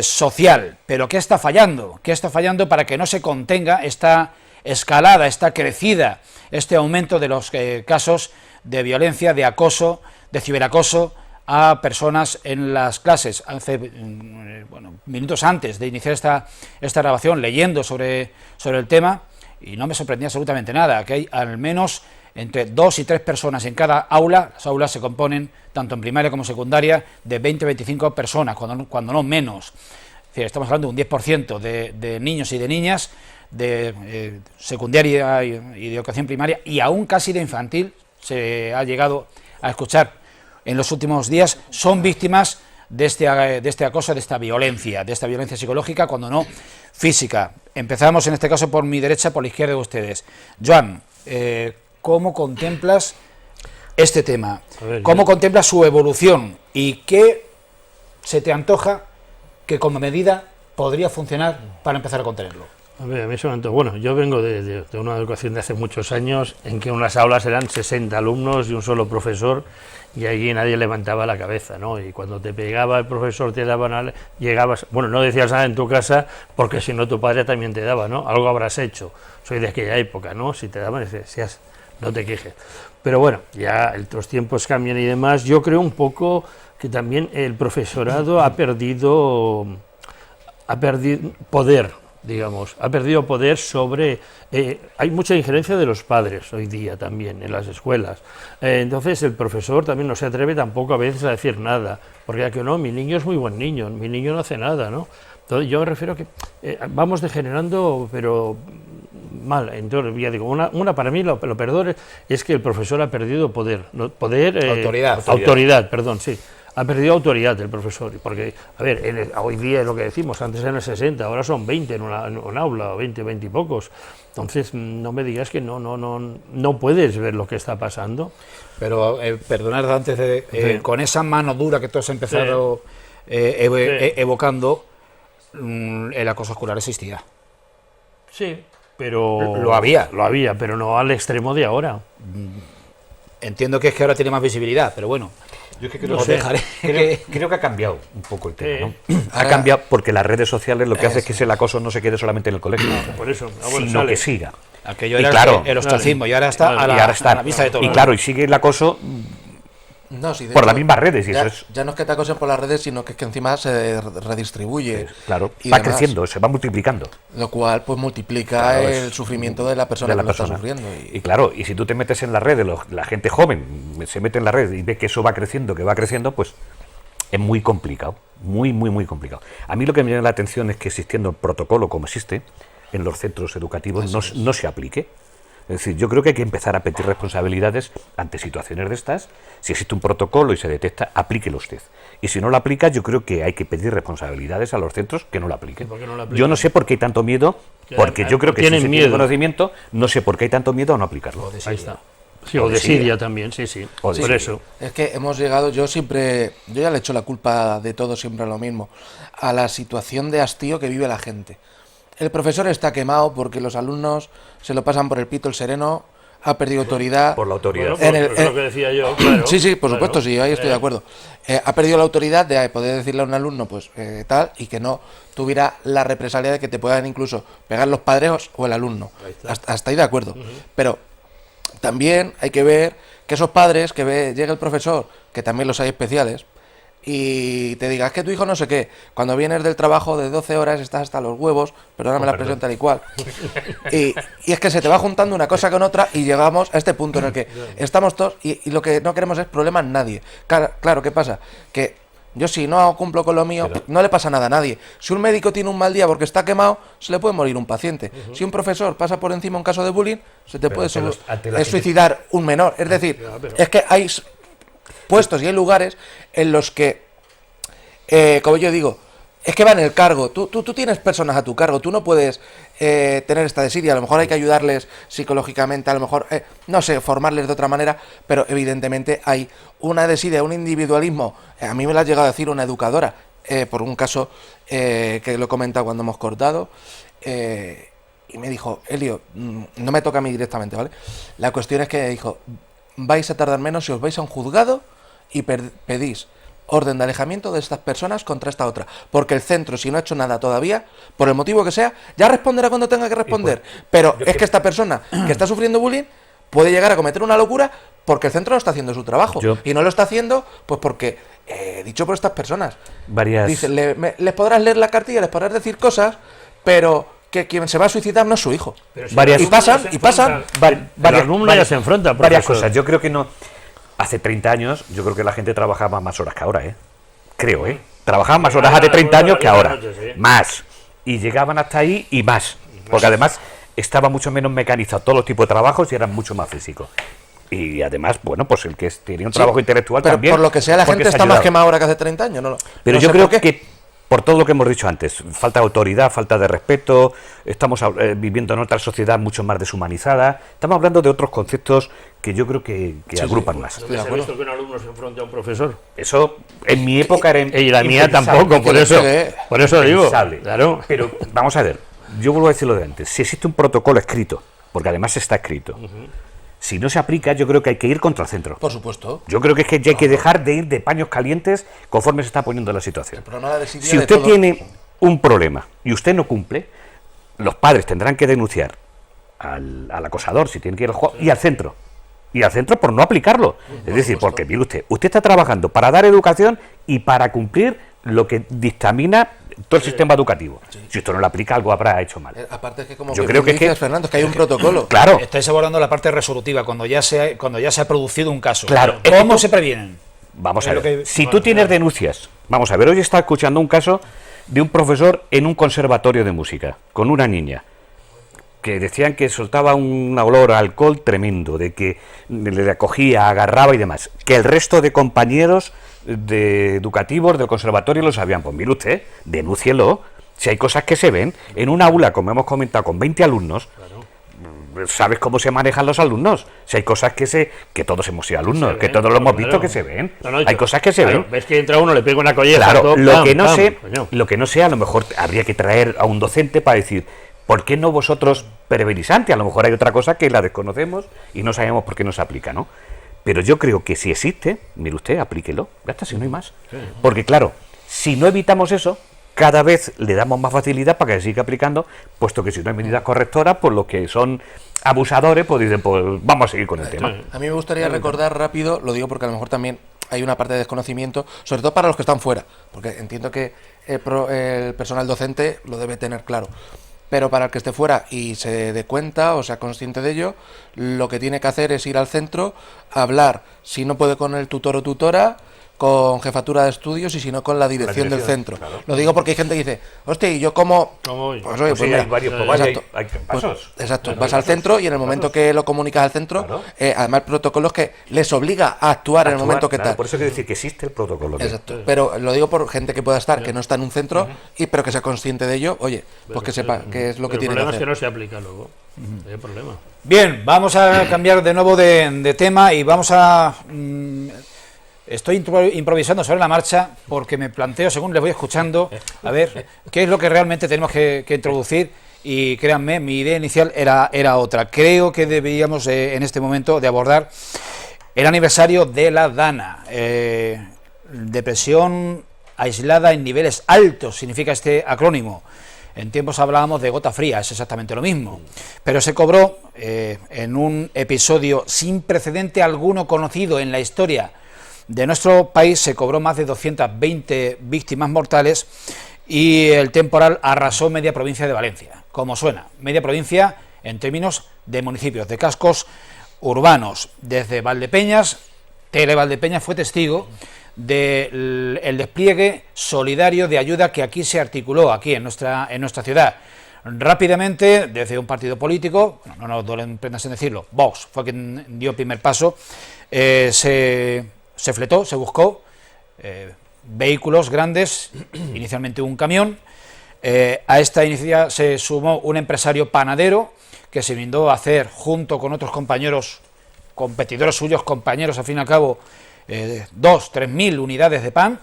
S2: social. Pero ¿qué está fallando? ¿Qué está fallando para que no se contenga esta escalada, esta crecida, este aumento de los casos de violencia, de acoso, de ciberacoso a personas en las clases? Hace minutos antes de iniciar esta grabación, leyendo sobre el tema, y no me sorprendía absolutamente nada, que hay al menos entre 2 y 3 personas en cada aula. Las aulas se componen, tanto en primaria como secundaria, de 20 o 25 personas, cuando no menos. Es decir, estamos hablando de un 10% de niños y de niñas de secundaria y de educación primaria, y aún casi de infantil se ha llegado a escuchar en los últimos días, son víctimas de este acoso, de esta violencia psicológica, cuando no física. Empezamos en este caso por mi derecha, por la izquierda de ustedes. Joan, ¿cómo contemplas este tema? ¿Cómo contemplas su evolución? ¿Y qué se te antoja que como medida podría funcionar para empezar a contenerlo?
S5: A ver, a mí se me antoja. Bueno, yo vengo de una educación de hace muchos años en que unas aulas eran 60 alumnos y un solo profesor, y allí nadie levantaba la cabeza, ¿no? Y cuando te pegaba el profesor, te daban, llegabas, bueno, no decías nada en tu casa, porque si no tu padre también te daba, ¿no? Algo habrás hecho. Soy de aquella época, ¿no? Si te daban, decías, no te quejes. Pero bueno, ya los tiempos cambian y demás. Yo creo un poco que también el profesorado ha perdido poder, digamos, ha perdido poder sobre... hay mucha injerencia de los padres hoy día también en las escuelas. Entonces el profesor también no se atreve tampoco a veces a decir nada, porque que no, mi niño es muy buen niño, mi niño no hace nada, ¿no? Entonces yo me refiero a que vamos degenerando, pero mal. Entonces, ya digo, una para mí lo peor es que el profesor ha perdido poder, ¿no? Autoridad, perdón, sí. Ha perdido autoridad el profesor, porque, a ver, hoy día es lo que decimos, antes eran 60, ahora son 20 en un aula, 20 y pocos. Entonces, no me digas que no puedes ver lo que está pasando.
S2: Pero, perdonad antes de... con esa mano dura que tú has empezado evocando, el acoso escolar existía.
S5: Sí, pero...
S2: Lo había,
S5: pero no al extremo de ahora.
S2: Entiendo que es que ahora tiene más visibilidad, pero bueno...
S4: Yo es que creo que ha cambiado un poco el tema, ¿no? Ha cambiado porque las redes sociales lo que hace es que ese acoso no se quede solamente en el colegio,
S5: por eso,
S4: sino que siga.
S2: Aquello era el ostracismo, y ahora está a la vista de todo.
S4: Y claro, y sigue el acoso por las mismas redes. Y
S3: ya no es que te acosen por las redes, sino que es que encima se redistribuye.
S4: Claro, va creciendo, se va multiplicando.
S3: Lo cual pues multiplica el sufrimiento de la persona que lo está sufriendo.
S4: Y claro, y si tú te metes en las redes, la gente joven se mete en la red y ve que eso va creciendo, pues es muy complicado, muy complicado. A mí lo que me llama la atención es que existiendo el protocolo como existe en los centros educativos no se aplique. Es decir, yo creo que hay que empezar a pedir responsabilidades ante situaciones de estas. Si existe un protocolo y se detecta, aplíquelo usted. Y si no lo aplica, yo creo que hay que pedir responsabilidades a los centros que no lo apliquen. Yo no sé por qué hay tanto miedo, porque yo creo que si se tiene conocimiento, no sé por qué hay tanto miedo a no aplicarlo.
S5: Ahí está. Sí, o de Siria también, sí. Por eso.
S3: Es que hemos llegado, yo ya le echo la culpa de todo siempre a lo mismo, a la situación de hastío que vive la gente. El profesor está quemado porque los alumnos se lo pasan por el pito el sereno ha perdido autoridad.
S4: Por la autoridad.
S5: Bueno, es lo que decía yo, claro.
S3: Sí, por
S5: claro.
S3: supuesto, sí, ahí estoy de acuerdo. Ha perdido la autoridad de poder decirle a un alumno, pues tal, y que no tuviera la represalia de que te puedan incluso pegar los padres o el alumno. Hasta ahí de acuerdo. Pero también hay que ver que esos padres, llegue el profesor, que también los hay especiales, y te diga, es que tu hijo no sé qué, cuando vienes del trabajo de 12 horas estás hasta los huevos, perdóname la expresión tal y cual, y es que se te va juntando una cosa con otra y llegamos a este punto en el que estamos todos y lo que no queremos es problemas nadie. Claro, ¿qué pasa? Que yo si no cumplo con lo mío, no le pasa nada a nadie. Si un médico tiene un mal día porque está quemado, se le puede morir un paciente. Si un profesor pasa por encima un caso de bullying, se te puede suicidar un menor. Es decir, es que hay puestos y hay lugares en los que, como yo digo, es que va en el cargo. Tú tienes personas a tu cargo, tú no puedes tener esta desidia. A lo mejor hay que ayudarles psicológicamente, a lo mejor, no sé, formarles de otra manera, pero evidentemente hay una desidia, un individualismo. A mí me lo ha llegado a decir una educadora, por un caso que lo he comentado cuando hemos cortado, y me dijo, Elio, no me toca a mí directamente, ¿vale? La cuestión es que dijo, vais a tardar menos si os vais a un juzgado y pedís orden de alejamiento de estas personas contra esta otra, porque el centro, si no ha hecho nada todavía, por el motivo que sea, ya responderá cuando tenga que responder, pero es que esta persona que está sufriendo bullying puede llegar a cometer una locura porque el centro no está haciendo su trabajo, y no lo está haciendo pues porque, dicho por estas personas, dice, les podrás leer la cartilla, les podrás decir cosas, pero que quien se va a suicidar no es su hijo. Y pasan
S5: varias se enfrentan,
S4: varias cosas. Yo creo que no. Hace 30 años, yo creo que la gente trabajaba más horas que ahora, Creo, Trabajaban más horas hace 30 años que ahora. Más. Y llegaban hasta ahí y más. Porque además estaba mucho menos mecanizado todos los tipos de trabajos y eran mucho más físicos. Y además, bueno, pues el que tenía un trabajo intelectual
S3: pero
S4: también.
S3: Por lo que sea, la gente está más quemada ahora que hace 30 años, ¿no?
S4: Pero yo creo que por todo lo que hemos dicho antes, falta de autoridad, falta de respeto, estamos viviendo en otra sociedad mucho más deshumanizada, estamos hablando de otros conceptos que yo creo que agrupan más.
S5: ¿Se ha visto que un alumno se enfrente a un profesor?
S4: Eso en mi época era
S5: y la mía tampoco, por eso digo. Claro.
S4: Pero vamos a ver, yo vuelvo a decir lo de antes, si existe un protocolo escrito, porque además está escrito, si no se aplica, yo creo que hay que ir contra el centro.
S3: Por supuesto.
S4: Yo creo que ya hay que dejar de ir de paños calientes conforme se está poniendo la situación. Si usted tiene un problema y usted no cumple, los padres tendrán que denunciar al acosador, si tiene que ir al juego, y al centro. Y al centro por no aplicarlo. Es decir, porque mire usted está trabajando para dar educación y para cumplir lo que dictamina todo el sistema educativo. Si usted no lo aplica, algo habrá hecho mal.
S3: Aparte es que como
S4: yo creo que
S3: dices, Fernando, es que hay un protocolo.
S4: Claro.
S2: Estáis abordando la parte resolutiva, cuando ya se ha producido un caso.
S4: Claro.
S2: ¿Cómo se previenen?
S4: Vamos a ver. Si tú tienes denuncias, vamos a ver, hoy está escuchando un caso de un profesor en un conservatorio de música, con una niña, que decían que soltaba un olor a alcohol tremendo, de que le acogía, agarraba y demás, que el resto de compañeros educativos del conservatorio lo sabían. Pues mire usted, denúncielo. Si hay cosas que se ven en un aula, como hemos comentado, con 20 alumnos, ¿sabes cómo se manejan los alumnos? Si hay cosas que todos hemos sido alumnos, que todos lo hemos visto que se ven. Hay cosas que se ven.
S5: Ves que entra uno, le pega una colleja.
S4: Claro, lo que no sé, a lo mejor habría que traer a un docente para decir, ¿por qué no vosotros prevenís antes? A lo mejor hay otra cosa que la desconocemos y no sabemos por qué no se aplica, ¿no? Pero yo creo que si existe, mire usted, aplíquelo, ya está, si no hay más. Porque claro, si no evitamos eso, cada vez le damos más facilidad para que se siga aplicando, puesto que si no hay medidas correctoras, pues los que son abusadores, pues dicen, pues vamos a seguir con el tema.
S3: A mí me gustaría recordar rápido, lo digo porque a lo mejor también hay una parte de desconocimiento, sobre todo para los que están fuera, porque entiendo que el personal docente lo debe tener claro. Pero para el que esté fuera y se dé cuenta o sea consciente de ello, lo que tiene que hacer es ir al centro, hablar, si no puede con el tutor o tutora, con jefatura de estudios y si no con la dirección del centro. Claro. Lo digo porque hay gente que dice, hostia, ¿y yo cómo? Pues oye, pues
S4: hay varios hay pasos.
S3: Exacto, vas al centro y en el momento que lo comunicas al centro, además el protocolo es que les obliga a actuar en el momento que tal.
S4: Por eso quiero decir que existe el protocolo.
S3: Exacto, pero lo digo por gente que pueda estar, que no está en un centro, pero que sea consciente de ello, oye, pues que sepa qué es lo que tiene que hacer.
S5: El problema es que no se aplica luego. Hay problema.
S2: Bien, vamos a cambiar de nuevo de tema y vamos a... Estoy improvisando sobre la marcha porque me planteo, según les voy escuchando, a ver qué es lo que realmente tenemos que introducir y créanme, mi idea inicial era otra. Creo que deberíamos en este momento de abordar el aniversario de la Dana. Depresión aislada en niveles altos significa este acrónimo. En tiempos hablábamos de gota fría, es exactamente lo mismo, pero se cobró en un episodio sin precedente alguno conocido en la historia de nuestro país. Se cobró más de 220 víctimas mortales y el temporal arrasó media provincia de Valencia, como suena, media provincia en términos de municipios, de cascos urbanos. Desde Valdepeñas, Televaldepeñas fue testigo del despliegue solidario de ayuda que aquí se articuló, aquí en nuestra ciudad. Rápidamente, desde un partido político, no nos duelen prendas en decirlo, Vox fue quien dio el primer paso, se fletó, se buscó vehículos grandes, inicialmente un camión. A esta iniciativa se sumó un empresario panadero que se brindó a hacer, junto con otros compañeros, competidores suyos, compañeros al fin y al cabo, 2.000-3.000 unidades de pan,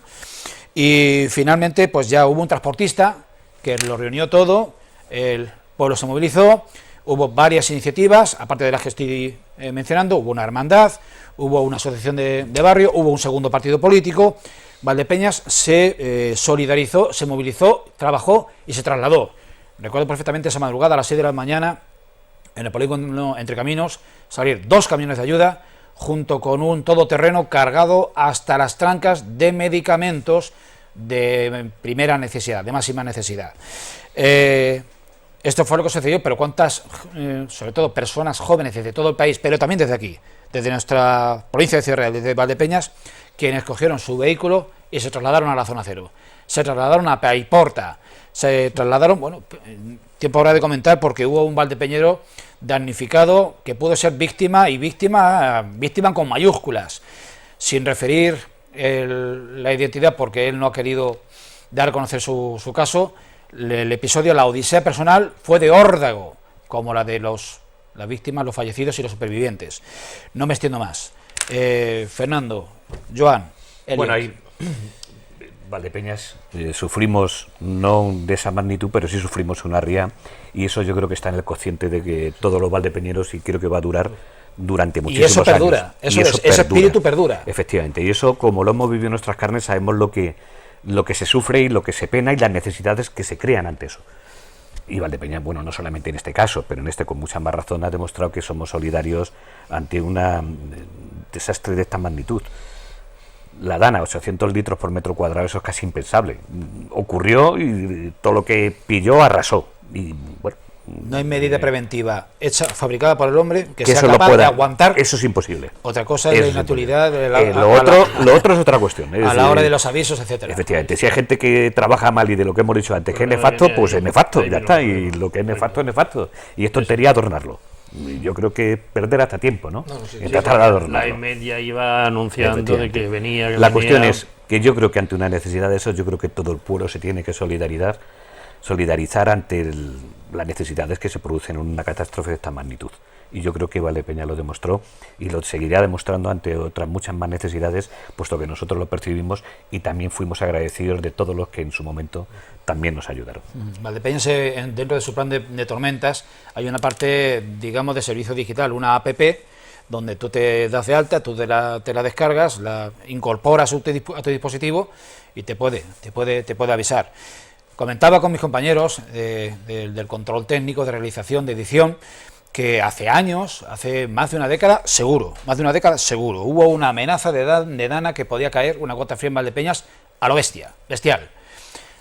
S2: y finalmente pues ya hubo un transportista que lo reunió todo, el pueblo se movilizó, hubo varias iniciativas, aparte de las que estoy mencionando, hubo una hermandad, hubo una asociación de barrio, hubo un segundo partido político. Valdepeñas se solidarizó, se movilizó, trabajó y se trasladó. Recuerdo perfectamente esa madrugada a las 6 de la mañana, en el polígono Entre Caminos, salir 2 camiones de ayuda, junto con un todoterreno cargado hasta las trancas de medicamentos de primera necesidad, de máxima necesidad. Esto fue lo que sucedió, pero cuántas, sobre todo personas jóvenes desde todo el país, pero también desde aquí, desde nuestra provincia de Ciudad Real, desde Valdepeñas, quienes cogieron su vehículo y se trasladaron a la zona cero, se trasladaron a Paiporta, se trasladaron, bueno, tiempo ahora de comentar porque hubo un valdepeñero damnificado que pudo ser víctima, y víctima con mayúsculas, sin referir la identidad porque él no ha querido dar a conocer su caso. El episodio, la odisea personal, fue de órdago, como la de las víctimas, los fallecidos y los supervivientes. No me extiendo más. Fernando, Joan, Elliot.
S4: Bueno, ahí Valdepeñas sufrimos, no de esa magnitud, pero sí sufrimos una ría, y eso yo creo que está en el consciente de que todos los valdepeñeros, y creo que va a durar durante muchísimos años.
S2: Y eso perdura, ese espíritu perdura.
S4: Efectivamente, y eso, como lo hemos vivido en nuestras carnes, sabemos lo que se sufre y lo que se pena y las necesidades que se crean ante eso. Y Valdepeñas, bueno, no solamente en este caso, pero en este con mucha más razón ha demostrado que somos solidarios ante un desastre de esta magnitud. La Dana, 800 litros por metro cuadrado, eso es casi impensable. Ocurrió y todo lo que pilló arrasó. Y bueno,
S2: no hay medida preventiva hecha, fabricada por el hombre, que sea
S4: eso
S2: capaz de aguantar.
S4: Eso es imposible.
S2: Otra cosa es la inactividad.
S4: Lo otro es otra cuestión.
S2: A la hora de los avisos, etcétera.
S4: Efectivamente, si hay gente que trabaja mal y de lo que hemos dicho antes, que es nefasto, pues es nefasto, ya está. Y lo que es nefasto es nefasto. Y es tontería adornarlo. Yo creo que perder hasta tiempo, ¿no? Tratar de adornarlo.
S5: La media iba anunciando de que venía.
S4: La cuestión es que yo creo que ante una necesidad de eso, yo creo que todo el pueblo se tiene que solidarizar ante las necesidades que se producen en una catástrofe de esta magnitud. Y yo creo que Valdepeñas lo demostró y lo seguirá demostrando ante otras muchas más necesidades, puesto que nosotros lo percibimos y también fuimos agradecidos de todos los que en su momento también nos ayudaron.
S2: Valdepeñas, dentro de su plan de tormentas, hay una parte, digamos, de servicio digital, una app, donde tú te das de alta, tú te la descargas, la incorporas a tu dispositivo y te puede avisar. Comentaba con mis compañeros del control técnico, de realización, de edición, que hace años, hace más de una década, seguro, hubo una amenaza de Dana que podía caer una gota fría en Valdepeñas a lo bestial.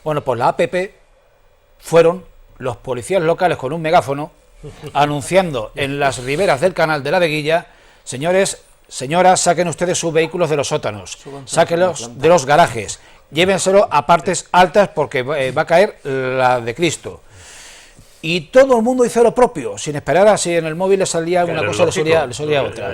S2: Bueno, pues la APP fueron los policías locales con un megáfono anunciando en las riberas del canal de la Veguilla: señores, señoras, saquen ustedes sus vehículos de los sótanos, sáquenlos de los garajes, llévenselo a partes altas porque va a caer la de Cristo. Y todo el mundo hizo lo propio, sin esperar a si en el móvil le salía alguna cosa, le salía otra.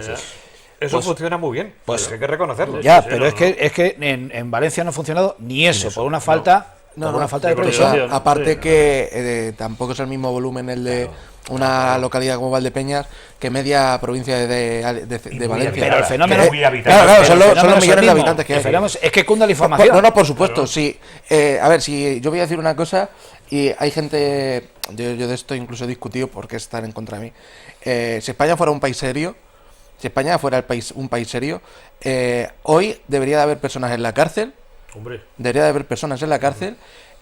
S4: Eso funciona muy bien, pues hay que reconocerlo.
S2: Ya, pero es que en Valencia no ha funcionado ni eso, por una falta de previsión.
S3: Aparte que tampoco es el mismo volumen el de una localidad como Valdepeñas que media provincia de Valencia.
S2: Pero el fenómeno...
S3: son los millones de habitantes que hay.
S2: Es que cunda la información.
S3: No, por supuesto, sí. A ver, si yo voy a decir una cosa, Y hay gente, yo de esto incluso he discutido porque están en contra de mí. Si España fuera un país serio, si España fuera un país serio, hoy debería de haber personas en la cárcel.
S5: Hombre.
S3: Debería de haber personas en la cárcel.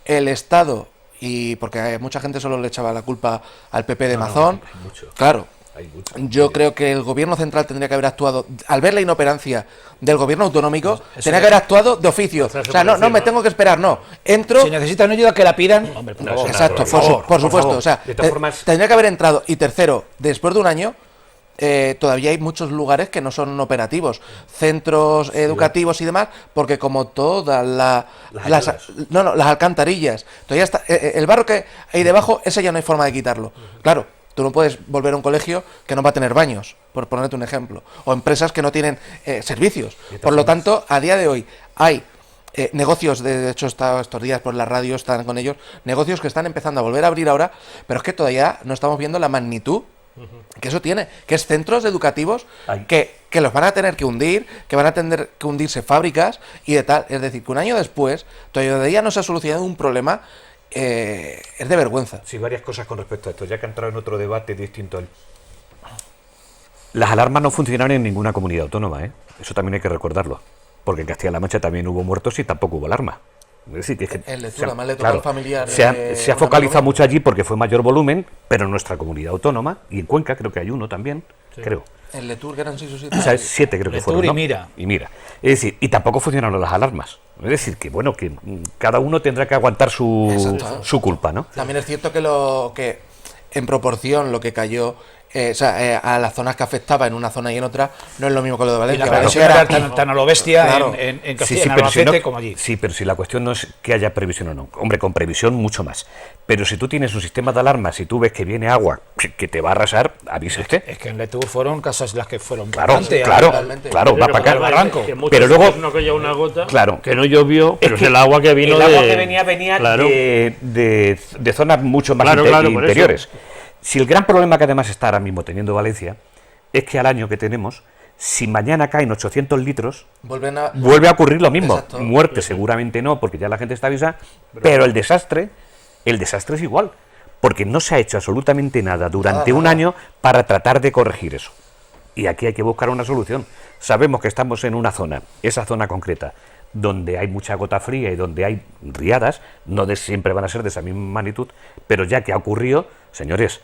S3: El Estado, y porque mucha gente solo le echaba la culpa al PP de Mazón.
S4: hay mucho.
S3: Claro.
S4: Hay mucho.
S3: Yo creo que el gobierno central tendría que haber actuado, al ver la inoperancia del gobierno autonómico, tendría que haber actuado de oficio. O sea, no me tengo que esperar, no. Entro.
S2: Si necesitan ayuda, que la pidan. Hombre, por favor.
S3: Exacto,
S2: Por
S3: por supuesto.
S4: favor.
S3: O sea,
S4: De todas formas-
S3: tendría que haber entrado. Y tercero, después de un año, todavía hay muchos lugares que no son operativos, centros educativos y demás, porque como todas las alcantarillas, todavía está el barro que hay debajo, ese ya no hay forma de quitarlo. Claro, tú no puedes volver a un colegio que no va a tener baños, por ponerte un ejemplo, o empresas que no tienen servicios. Por lo tanto, a día de hoy hay negocios, de hecho estos días por la radio están con ellos, negocios que están empezando a volver a abrir ahora, pero es que todavía no estamos viendo la magnitud que eso tiene, que es centros educativos que los van a tener que hundir, que van a tener que hundirse fábricas y de tal. Es decir, que un año después todavía no se ha solucionado un problema, es de vergüenza.
S4: Sí, varias cosas con respecto a esto, ya que ha entrado en otro debate distinto. Las alarmas no funcionaron en ninguna comunidad autónoma, ¿eh? Eso también hay que recordarlo, porque en Castilla-La Mancha también hubo muertos y tampoco hubo alarma. Es decir, que
S3: En lectura, más le toca al familiar.
S4: se ha focalizado mucho allí porque fue mayor volumen, pero en nuestra comunidad autónoma, y en Cuenca creo que hay uno también, creo.
S3: En Letur, que eran 6 o 7.
S4: O sea, 7 creo que
S2: Letur
S4: fueron,
S2: y
S4: ¿no?
S2: Mira.
S4: Y Mira. Es decir, y tampoco funcionaron las alarmas. Es decir, que bueno, que cada uno tendrá que aguantar su culpa, ¿no?
S3: También es cierto que en proporción lo que cayó a las zonas que afectaba en una zona y en otra, no es lo mismo que lo de
S2: Y
S3: Valencia.
S2: la
S3: Valencia
S2: previsión era tan a lo bestia
S3: Claro.
S2: en Castilla, en Albacete, como allí.
S4: Sí, pero si la cuestión no es que haya previsión o no. Hombre, con previsión mucho más. Pero si tú tienes un sistema de alarmas y tú ves que viene agua que te va a arrasar, avísate.
S2: Es que en Letur fueron casas las que fueron
S4: Claro,
S2: bastante,
S4: claro,
S3: realmente.
S4: claro, va para acá.
S2: barranco.
S4: Pero luego-
S5: no cayó una gota,
S4: Claro.
S5: que no llovió, pero
S4: Es
S5: es el agua que vino
S4: el agua
S5: de...
S4: que venía
S5: Claro.
S4: de zonas mucho más
S5: Claro, claro, por
S4: interiores. Si el gran problema que además está ahora mismo teniendo Valencia es que al año que tenemos, si mañana caen 800 litros, vuelve a ocurrir lo mismo.
S3: Exacto.
S4: Muerte seguramente no, porque ya la gente está avisada, pero el desastre es igual, porque no se ha hecho absolutamente nada durante un año para tratar de corregir eso. Y aquí hay que buscar una solución. Sabemos que estamos en una zona, esa zona concreta, donde hay mucha gota fría y donde hay riadas, no siempre van a ser de esa misma magnitud, pero ya que ha ocurrido, señores,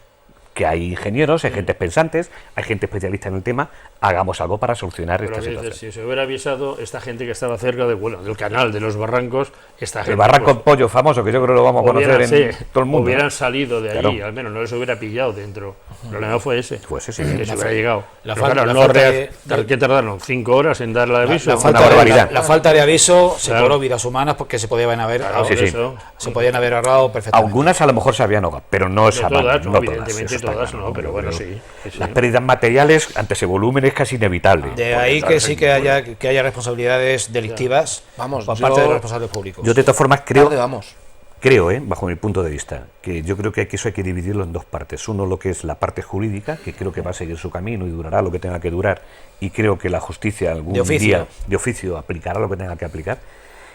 S4: que hay ingenieros, hay gente pensantes, hay gente especialista en el tema, hagamos algo para solucionar
S5: Pero
S4: esta
S5: que dices,
S4: situación.
S5: si se hubiera avisado esta gente que estaba cerca del canal, de los barrancos, esta gente...
S4: El barranco
S5: pues,
S4: Pollo famoso, que yo creo que lo vamos a conocer en todo el mundo.
S5: hubieran salido de allí,
S4: Claro.
S5: al menos no les hubiera pillado dentro. El problema fue ese,
S4: Fue ese, sí.
S5: que se hubiera llegado.
S2: la
S5: Pero
S2: falta-
S5: claro,
S2: la
S5: no
S2: falta
S5: ¿qué tardaron? 5 horas en darle aviso.
S2: La
S4: Una
S2: falta,
S4: barbaridad.
S2: la falta de aviso se
S5: Claro.
S2: cobró vidas humanas porque se podían haber
S5: Claro,
S4: Sí,
S5: por
S4: sí.
S5: eso.
S2: se podían haber ahorrado perfectamente.
S4: Algunas a lo mejor se habían ahogado, pero no
S5: No
S4: esa
S5: todas, no,
S4: no
S5: evidentemente
S4: eso está
S5: todas
S4: claro,
S5: no, pero bueno, sí.
S4: Las pérdidas materiales ante ese volumen es casi inevitable.
S2: De ahí que sí que haya responsabilidades delictivas
S3: Vamos,
S2: por
S3: yo-
S2: parte de los responsables públicos.
S4: Yo de todas formas
S3: Tarde vamos.
S4: creo, bajo mi punto de vista, que yo creo que eso hay que dividirlo en dos partes. Uno, lo que es la parte jurídica, que creo que va a seguir su camino y durará lo que tenga que durar, y creo que la justicia algún
S2: De oficio.
S4: día de oficio aplicará lo que tenga que aplicar,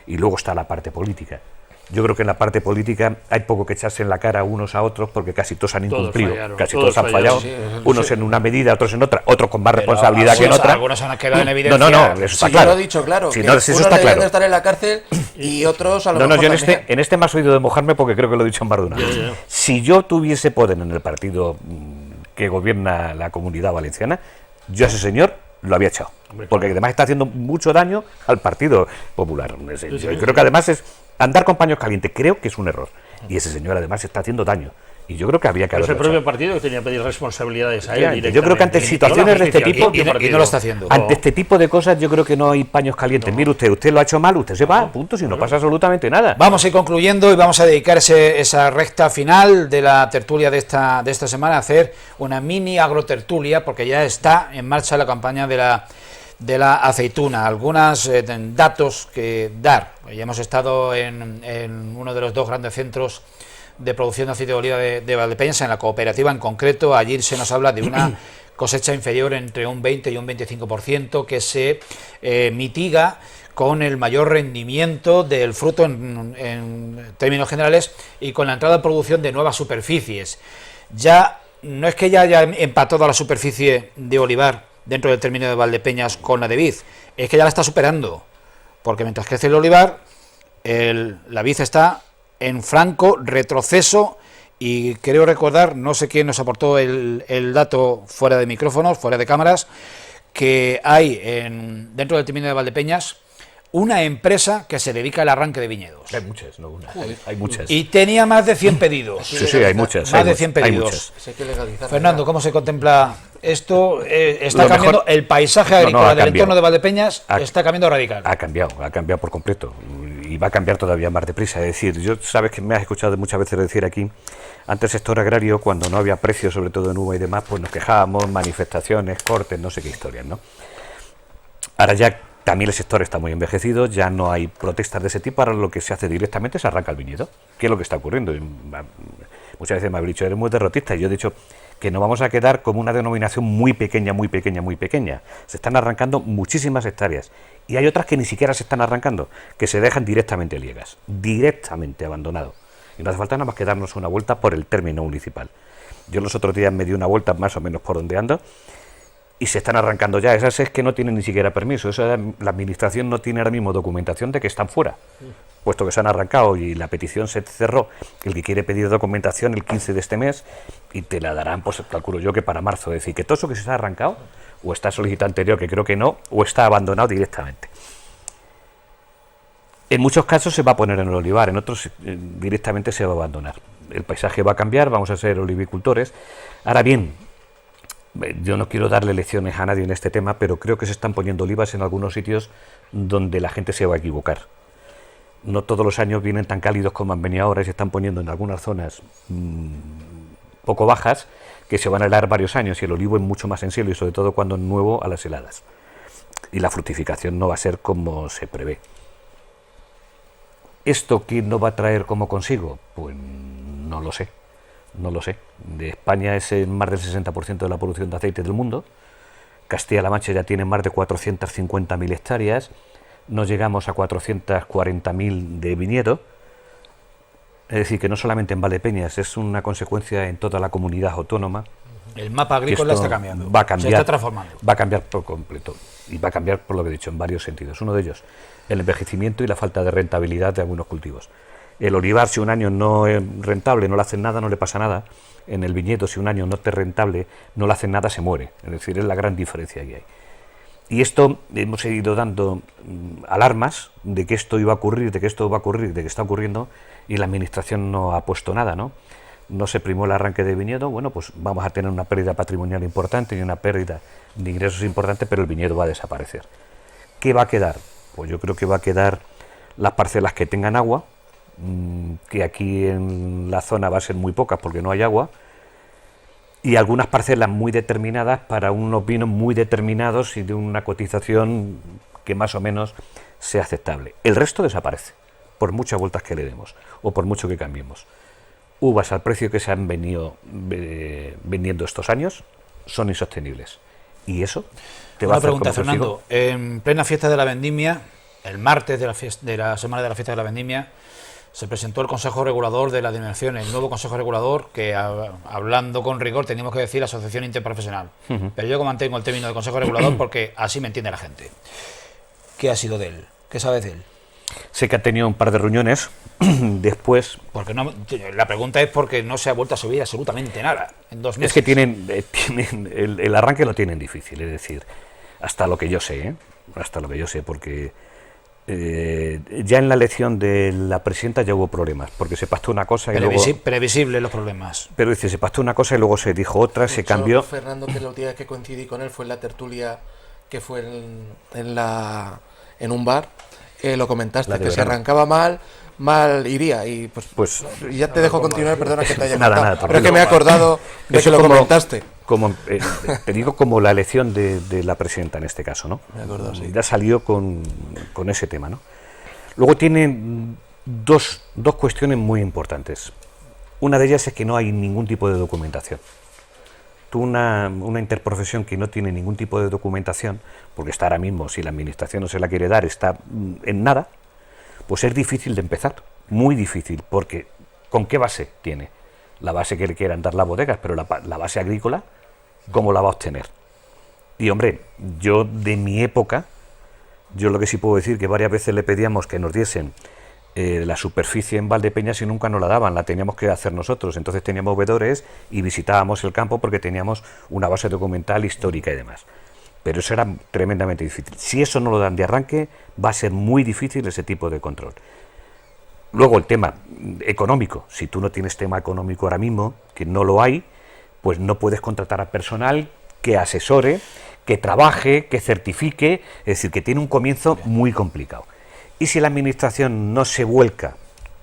S4: y luego está la parte política. Yo creo que en la parte política hay poco que echarse en la cara unos a otros porque casi todos han
S5: Todos
S4: incumplido,
S5: fallaron,
S4: casi
S5: todos
S4: todos han fallado,
S5: fallaron,
S4: unos en una medida, otros en otra, otros con más
S2: Pero
S4: responsabilidad que en otra.
S2: algunos han quedado en evidencia.
S4: No, eso está
S3: Sí,
S4: claro.
S3: yo lo he dicho, claro.
S4: Si
S3: que
S4: no, si eso
S3: unos
S4: está
S3: deberían
S4: claro.
S3: de estar en la cárcel y otros a lo
S4: No,
S3: mejor
S4: yo en
S3: también.
S4: en este me has oído de mojarme porque creo que lo he dicho en más de una vez.
S5: ya.
S4: Si yo tuviese poder en el partido que gobierna la Comunidad Valenciana, yo a ese señor lo había echado. Porque además está haciendo mucho daño al Partido Popular. Yo creo que además es andar con paños calientes. Creo que es un error. Y ese señor además está haciendo daño. Y yo creo que habría que
S5: Pero es el
S4: haberlo
S5: propio
S4: echado.
S5: partido que tenía que pedir responsabilidades a él
S4: Efectivamente.
S5: directamente.
S4: Yo creo que ante
S5: Y no la
S4: situaciones de este
S5: justicia,
S4: tipo-
S5: el propio
S2: y no
S5: partido.
S2: lo está haciendo.
S4: Ante este tipo de cosas yo creo que no hay paños calientes. Mire usted lo ha hecho mal, usted se va, punto, si no pasa absolutamente nada.
S2: Vamos a ir concluyendo y vamos a dedicar esa recta final de la tertulia de esta semana a hacer una mini agrotertulia, porque ya está en marcha la campaña de la aceituna. Algunos datos que dar. Ya hemos estado en uno de los dos grandes centros de producción de aceite de oliva de Valdepeñas, en la cooperativa en concreto. Allí se nos habla de una cosecha inferior entre un 20 y un 25% que se mitiga con el mayor rendimiento del fruto en términos generales y con la entrada en producción de nuevas superficies. Ya no es que ya haya empatado a la superficie de olivar dentro del término de Valdepeñas con la de vid, es que ya la está superando, porque mientras crece el olivar, la vid está en franco retroceso. Y creo recordar, no sé quién nos aportó el dato fuera de micrófonos, fuera de cámaras, que hay dentro del término de Valdepeñas una empresa que se dedica al arranque de viñedos.
S4: Hay muchas, no una. Hay muchas.
S2: Y tenía más de 100 pedidos.
S4: Sí, hay muchas.
S2: Más de 100 pedidos. Fernando, ¿cómo se contempla esto? Está cambiando mejor, el paisaje agrícola del entorno de Valdepeñas, está cambiando radical.
S4: Ha cambiado por completo. Y va a cambiar todavía más deprisa. Es decir, sabes que me has escuchado muchas veces decir aquí, antes sector agrario, cuando no había precios, sobre todo en uva y demás, pues nos quejábamos, manifestaciones, cortes, no sé qué historias, ¿no? Ahora ya también el sector está muy envejecido, ya no hay protestas de ese tipo, ahora lo que se hace directamente es arranca el viñedo, que es lo que está ocurriendo. Muchas veces me habéis dicho, eres muy derrotista, y yo he dicho que nos vamos a quedar como una denominación muy pequeña, muy pequeña, muy pequeña. Se están arrancando muchísimas hectáreas, y hay otras que ni siquiera se están arrancando, que se dejan directamente liegas, directamente abandonado. Y no hace falta nada más que darnos una vuelta por el término municipal. Yo los otros días me di una vuelta más o menos por donde ando, y se están arrancando ya. Esas es que no tienen ni siquiera permiso. La administración no tiene ahora mismo documentación de que están fuera, puesto que se han arrancado y la petición se cerró. El que quiere pedir documentación el 15 de este mes y te la darán, pues calculo yo que para marzo. Es decir, que todo eso que se ha arrancado o está solicitado anterior, que creo que no, o está abandonado directamente. En muchos casos se va a poner en el olivar, en otros directamente se va a abandonar. El paisaje va a cambiar, vamos a ser olivicultores. Ahora bien, yo no quiero darle lecciones a nadie en este tema, pero creo que se están poniendo olivas en algunos sitios donde la gente se va a equivocar. No todos los años vienen tan cálidos como han venido ahora y se están poniendo en algunas zonas poco bajas que se van a helar varios años, y el olivo es mucho más sensible, y sobre todo cuando es nuevo, a las heladas. Y la fructificación no va a ser como se prevé. ¿Esto qué no va a traer como consigo? Pues no lo sé. No lo sé. De España es más del 60% de la producción de aceite del mundo. Castilla-La Mancha ya tiene más de 450.000 hectáreas. No llegamos a 440.000 de viñedo. Es decir, que no solamente en Valdepeñas, es una consecuencia en toda la comunidad autónoma.
S2: El mapa agrícola está cambiando.
S4: Va a cambiar,
S2: se está transformando.
S4: Va a cambiar por completo. Y va a cambiar, por lo que he dicho, en varios sentidos. Uno de ellos, el envejecimiento y la falta de rentabilidad de algunos cultivos. El olivar, si un año no es rentable, no le hacen nada, no le pasa nada. En el viñedo, si un año no es rentable, no le hacen nada, se muere. Es decir, es la gran diferencia que hay. Y esto, hemos seguido dando alarmas de que esto iba a ocurrir, de que esto va a ocurrir, de que está ocurriendo, y la administración no ha puesto nada, ¿no? No se primó el arranque de viñedo. Bueno, pues vamos a tener una pérdida patrimonial importante y una pérdida de ingresos importante, pero el viñedo va a desaparecer. ¿Qué va a quedar? Pues yo creo que va a quedar las parcelas que tengan agua, que aquí en la zona va a ser muy pocas porque no hay agua, y algunas parcelas muy determinadas para unos vinos muy determinados y de una cotización que más o menos sea aceptable. El resto desaparece, por muchas vueltas que le demos o por mucho que cambiemos. Uvas al precio que se han venido vendiendo estos años son insostenibles. ¿Y eso te va a hacer
S2: pregunta, Fernando. En plena fiesta de la vendimia, el martes de la semana de la fiesta de la vendimia, se presentó el Consejo Regulador de la Denominación, el nuevo Consejo Regulador, que hablando con rigor teníamos que decir Asociación Interprofesional. Pero yo mantengo el término de Consejo Regulador porque así me entiende la gente. ¿Qué ha sido de él? ¿Qué sabes de él?
S4: Sé que ha tenido un par de reuniones después.
S2: Porque no, la pregunta es porque no se ha vuelto a subir absolutamente nada en 2 meses.
S4: Es que tienen el arranque lo tienen difícil, es decir, hasta lo que yo sé, porque ya en la elección de la presidenta ya hubo problemas, porque se pactó una cosa y luego...
S2: Previsibles los problemas.
S4: Pero dice, se pactó una cosa y luego se dijo otra, se cambió...
S3: Fernando, que los días que coincidí con él fue en la tertulia que fue en un bar, lo comentaste, que se arrancaba mal iría, y pues ya te dejo continuar, perdona que te haya
S4: nada,
S3: pero es que me he acordado de que lo comentaste.
S4: Te digo como la elección de la presidenta en este caso, ¿no?
S3: Me acuerdo, sí.
S4: Ya salió con ese tema, ¿no? Luego tiene dos cuestiones muy importantes. Una de ellas es que no hay ningún tipo de documentación. tú una interprofesión que no tiene ningún tipo de documentación, porque está ahora mismo, si la administración no se la quiere dar, está en nada, pues es difícil de empezar, muy difícil, porque ¿con qué base tiene? La base que le quieran dar las bodegas, pero la base agrícola, ¿cómo la va a obtener? Y hombre, yo de mi época, yo lo que sí puedo decir que varias veces le pedíamos que nos diesen la superficie en Valdepeñas y nunca nos la daban, la teníamos que hacer nosotros. Entonces teníamos veedores y visitábamos el campo porque teníamos una base documental histórica y demás. Pero eso era tremendamente difícil. Si eso no lo dan de arranque, va a ser muy difícil ese tipo de control. Luego el tema económico. Si tú no tienes tema económico ahora mismo, que no lo hay, pues no puedes contratar a personal que asesore, que trabaje, que certifique, es decir, que tiene un comienzo muy complicado. Y si la administración no se vuelca,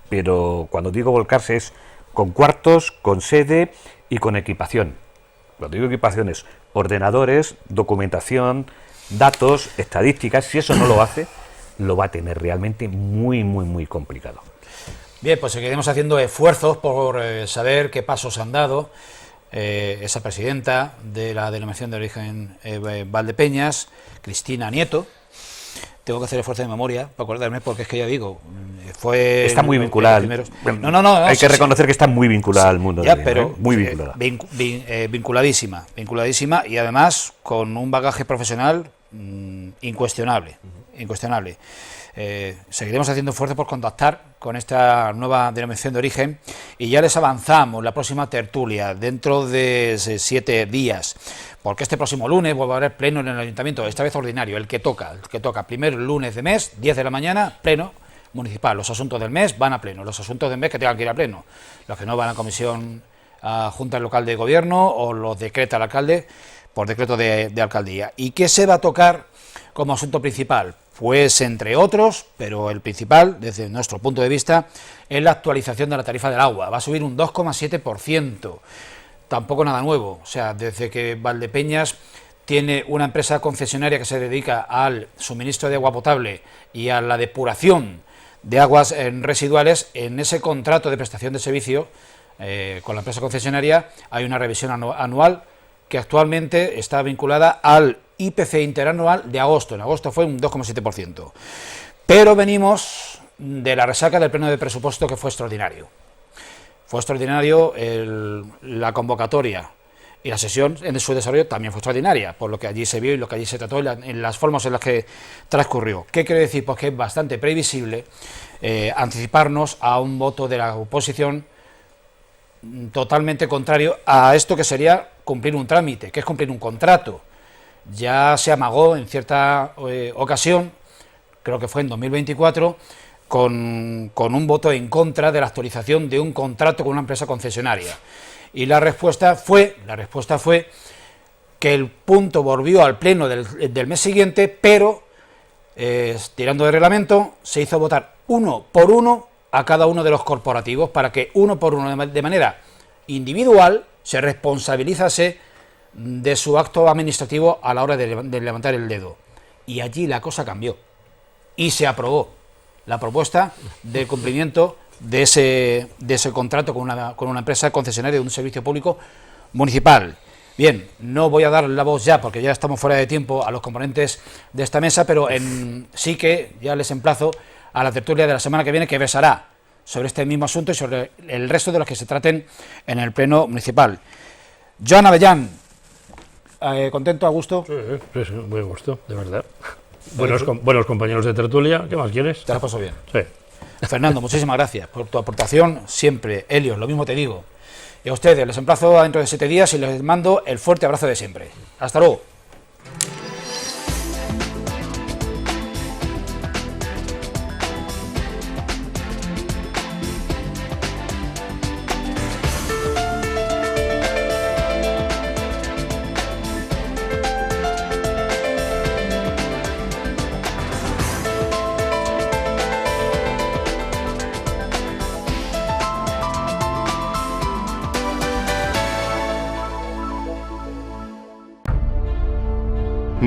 S4: pero cuando digo volcarse es con cuartos, con sede y con equipación. Cuando digo equipación es ordenadores, documentación, datos, estadísticas. Si eso no lo hace, lo va a tener realmente muy, muy, muy complicado.
S2: Bien, pues seguiremos haciendo esfuerzos por saber qué pasos han dado esa presidenta de la Denominación de Origen Valdepeñas, Cristina Nieto. Tengo que hacer esfuerzo de memoria para acordarme, porque es que ya digo, fue...
S4: Está muy vinculada.
S2: No,
S4: hay que reconocer que está muy vinculada al mundo
S2: ya,
S4: del
S2: pero
S4: vino, muy vinculada.
S2: Vinculadísima, y además con un bagaje profesional incuestionable. Seguiremos haciendo esfuerzo por contactar con esta nueva denominación de origen, y ya les avanzamos la próxima tertulia dentro de 7 días, porque este próximo lunes vuelve a haber pleno en el ayuntamiento, esta vez ordinario, el que toca, primer lunes de mes, 10 de la mañana, pleno municipal. Los asuntos del mes van a pleno, los asuntos del mes que tengan que ir a pleno, los que no van a comisión, a Junta Local de Gobierno, o los decreta el alcalde por decreto de alcaldía. ¿Y qué se va a tocar como asunto principal? Pues entre otros, pero el principal, desde nuestro punto de vista, es la actualización de la tarifa del agua. Va a subir un 2,7%, tampoco nada nuevo. O sea, desde que Valdepeñas tiene una empresa concesionaria que se dedica al suministro de agua potable y a la depuración de aguas residuales, en ese contrato de prestación de servicio con la empresa concesionaria hay una revisión anual que actualmente está vinculada al IPC interanual de agosto. En agosto fue un 2,7%. Pero venimos de la resaca del pleno de presupuesto, que fue extraordinario. Fue extraordinario la convocatoria, y la sesión en su desarrollo también fue extraordinaria, por lo que allí se vio y lo que allí se trató en las formas en las que transcurrió. ¿Qué quiere decir? Pues que es bastante previsible anticiparnos a un voto de la oposición totalmente contrario a esto que sería cumplir un trámite, que es cumplir un contrato. Ya se amagó en cierta ocasión, creo que fue en 2024, con un voto en contra de la actualización de un contrato con una empresa concesionaria. Y la respuesta fue que el punto volvió al pleno del mes siguiente, pero tirando de reglamento se hizo votar uno por uno a cada uno de los corporativos, para que uno por uno, de manera individual, se responsabilizase de su acto administrativo a la hora de levantar el dedo. Y allí la cosa cambió y se aprobó la propuesta de cumplimiento de ese contrato con una empresa concesionaria de un servicio público municipal. Bien, no voy a dar la voz ya, porque ya estamos fuera de tiempo, a los componentes de esta mesa, pero sí que ya les emplazo a la tertulia de la semana que viene, que versará sobre este mismo asunto y sobre el resto de los que se traten en el pleno municipal. Joan Avellán, ¿contento, a gusto?
S5: Sí, muy a gusto, de verdad. Buenos compañeros de tertulia, ¿qué más quieres?
S2: Te la paso bien.
S5: Sí.
S2: Fernando, muchísimas gracias por tu aportación siempre. Helios, lo mismo te digo. Y a ustedes, les emplazo dentro de 7 días y les mando el fuerte abrazo de siempre. Hasta luego.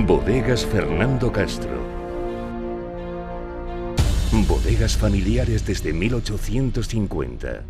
S1: Bodegas Fernando Castro. Bodegas familiares desde 1850.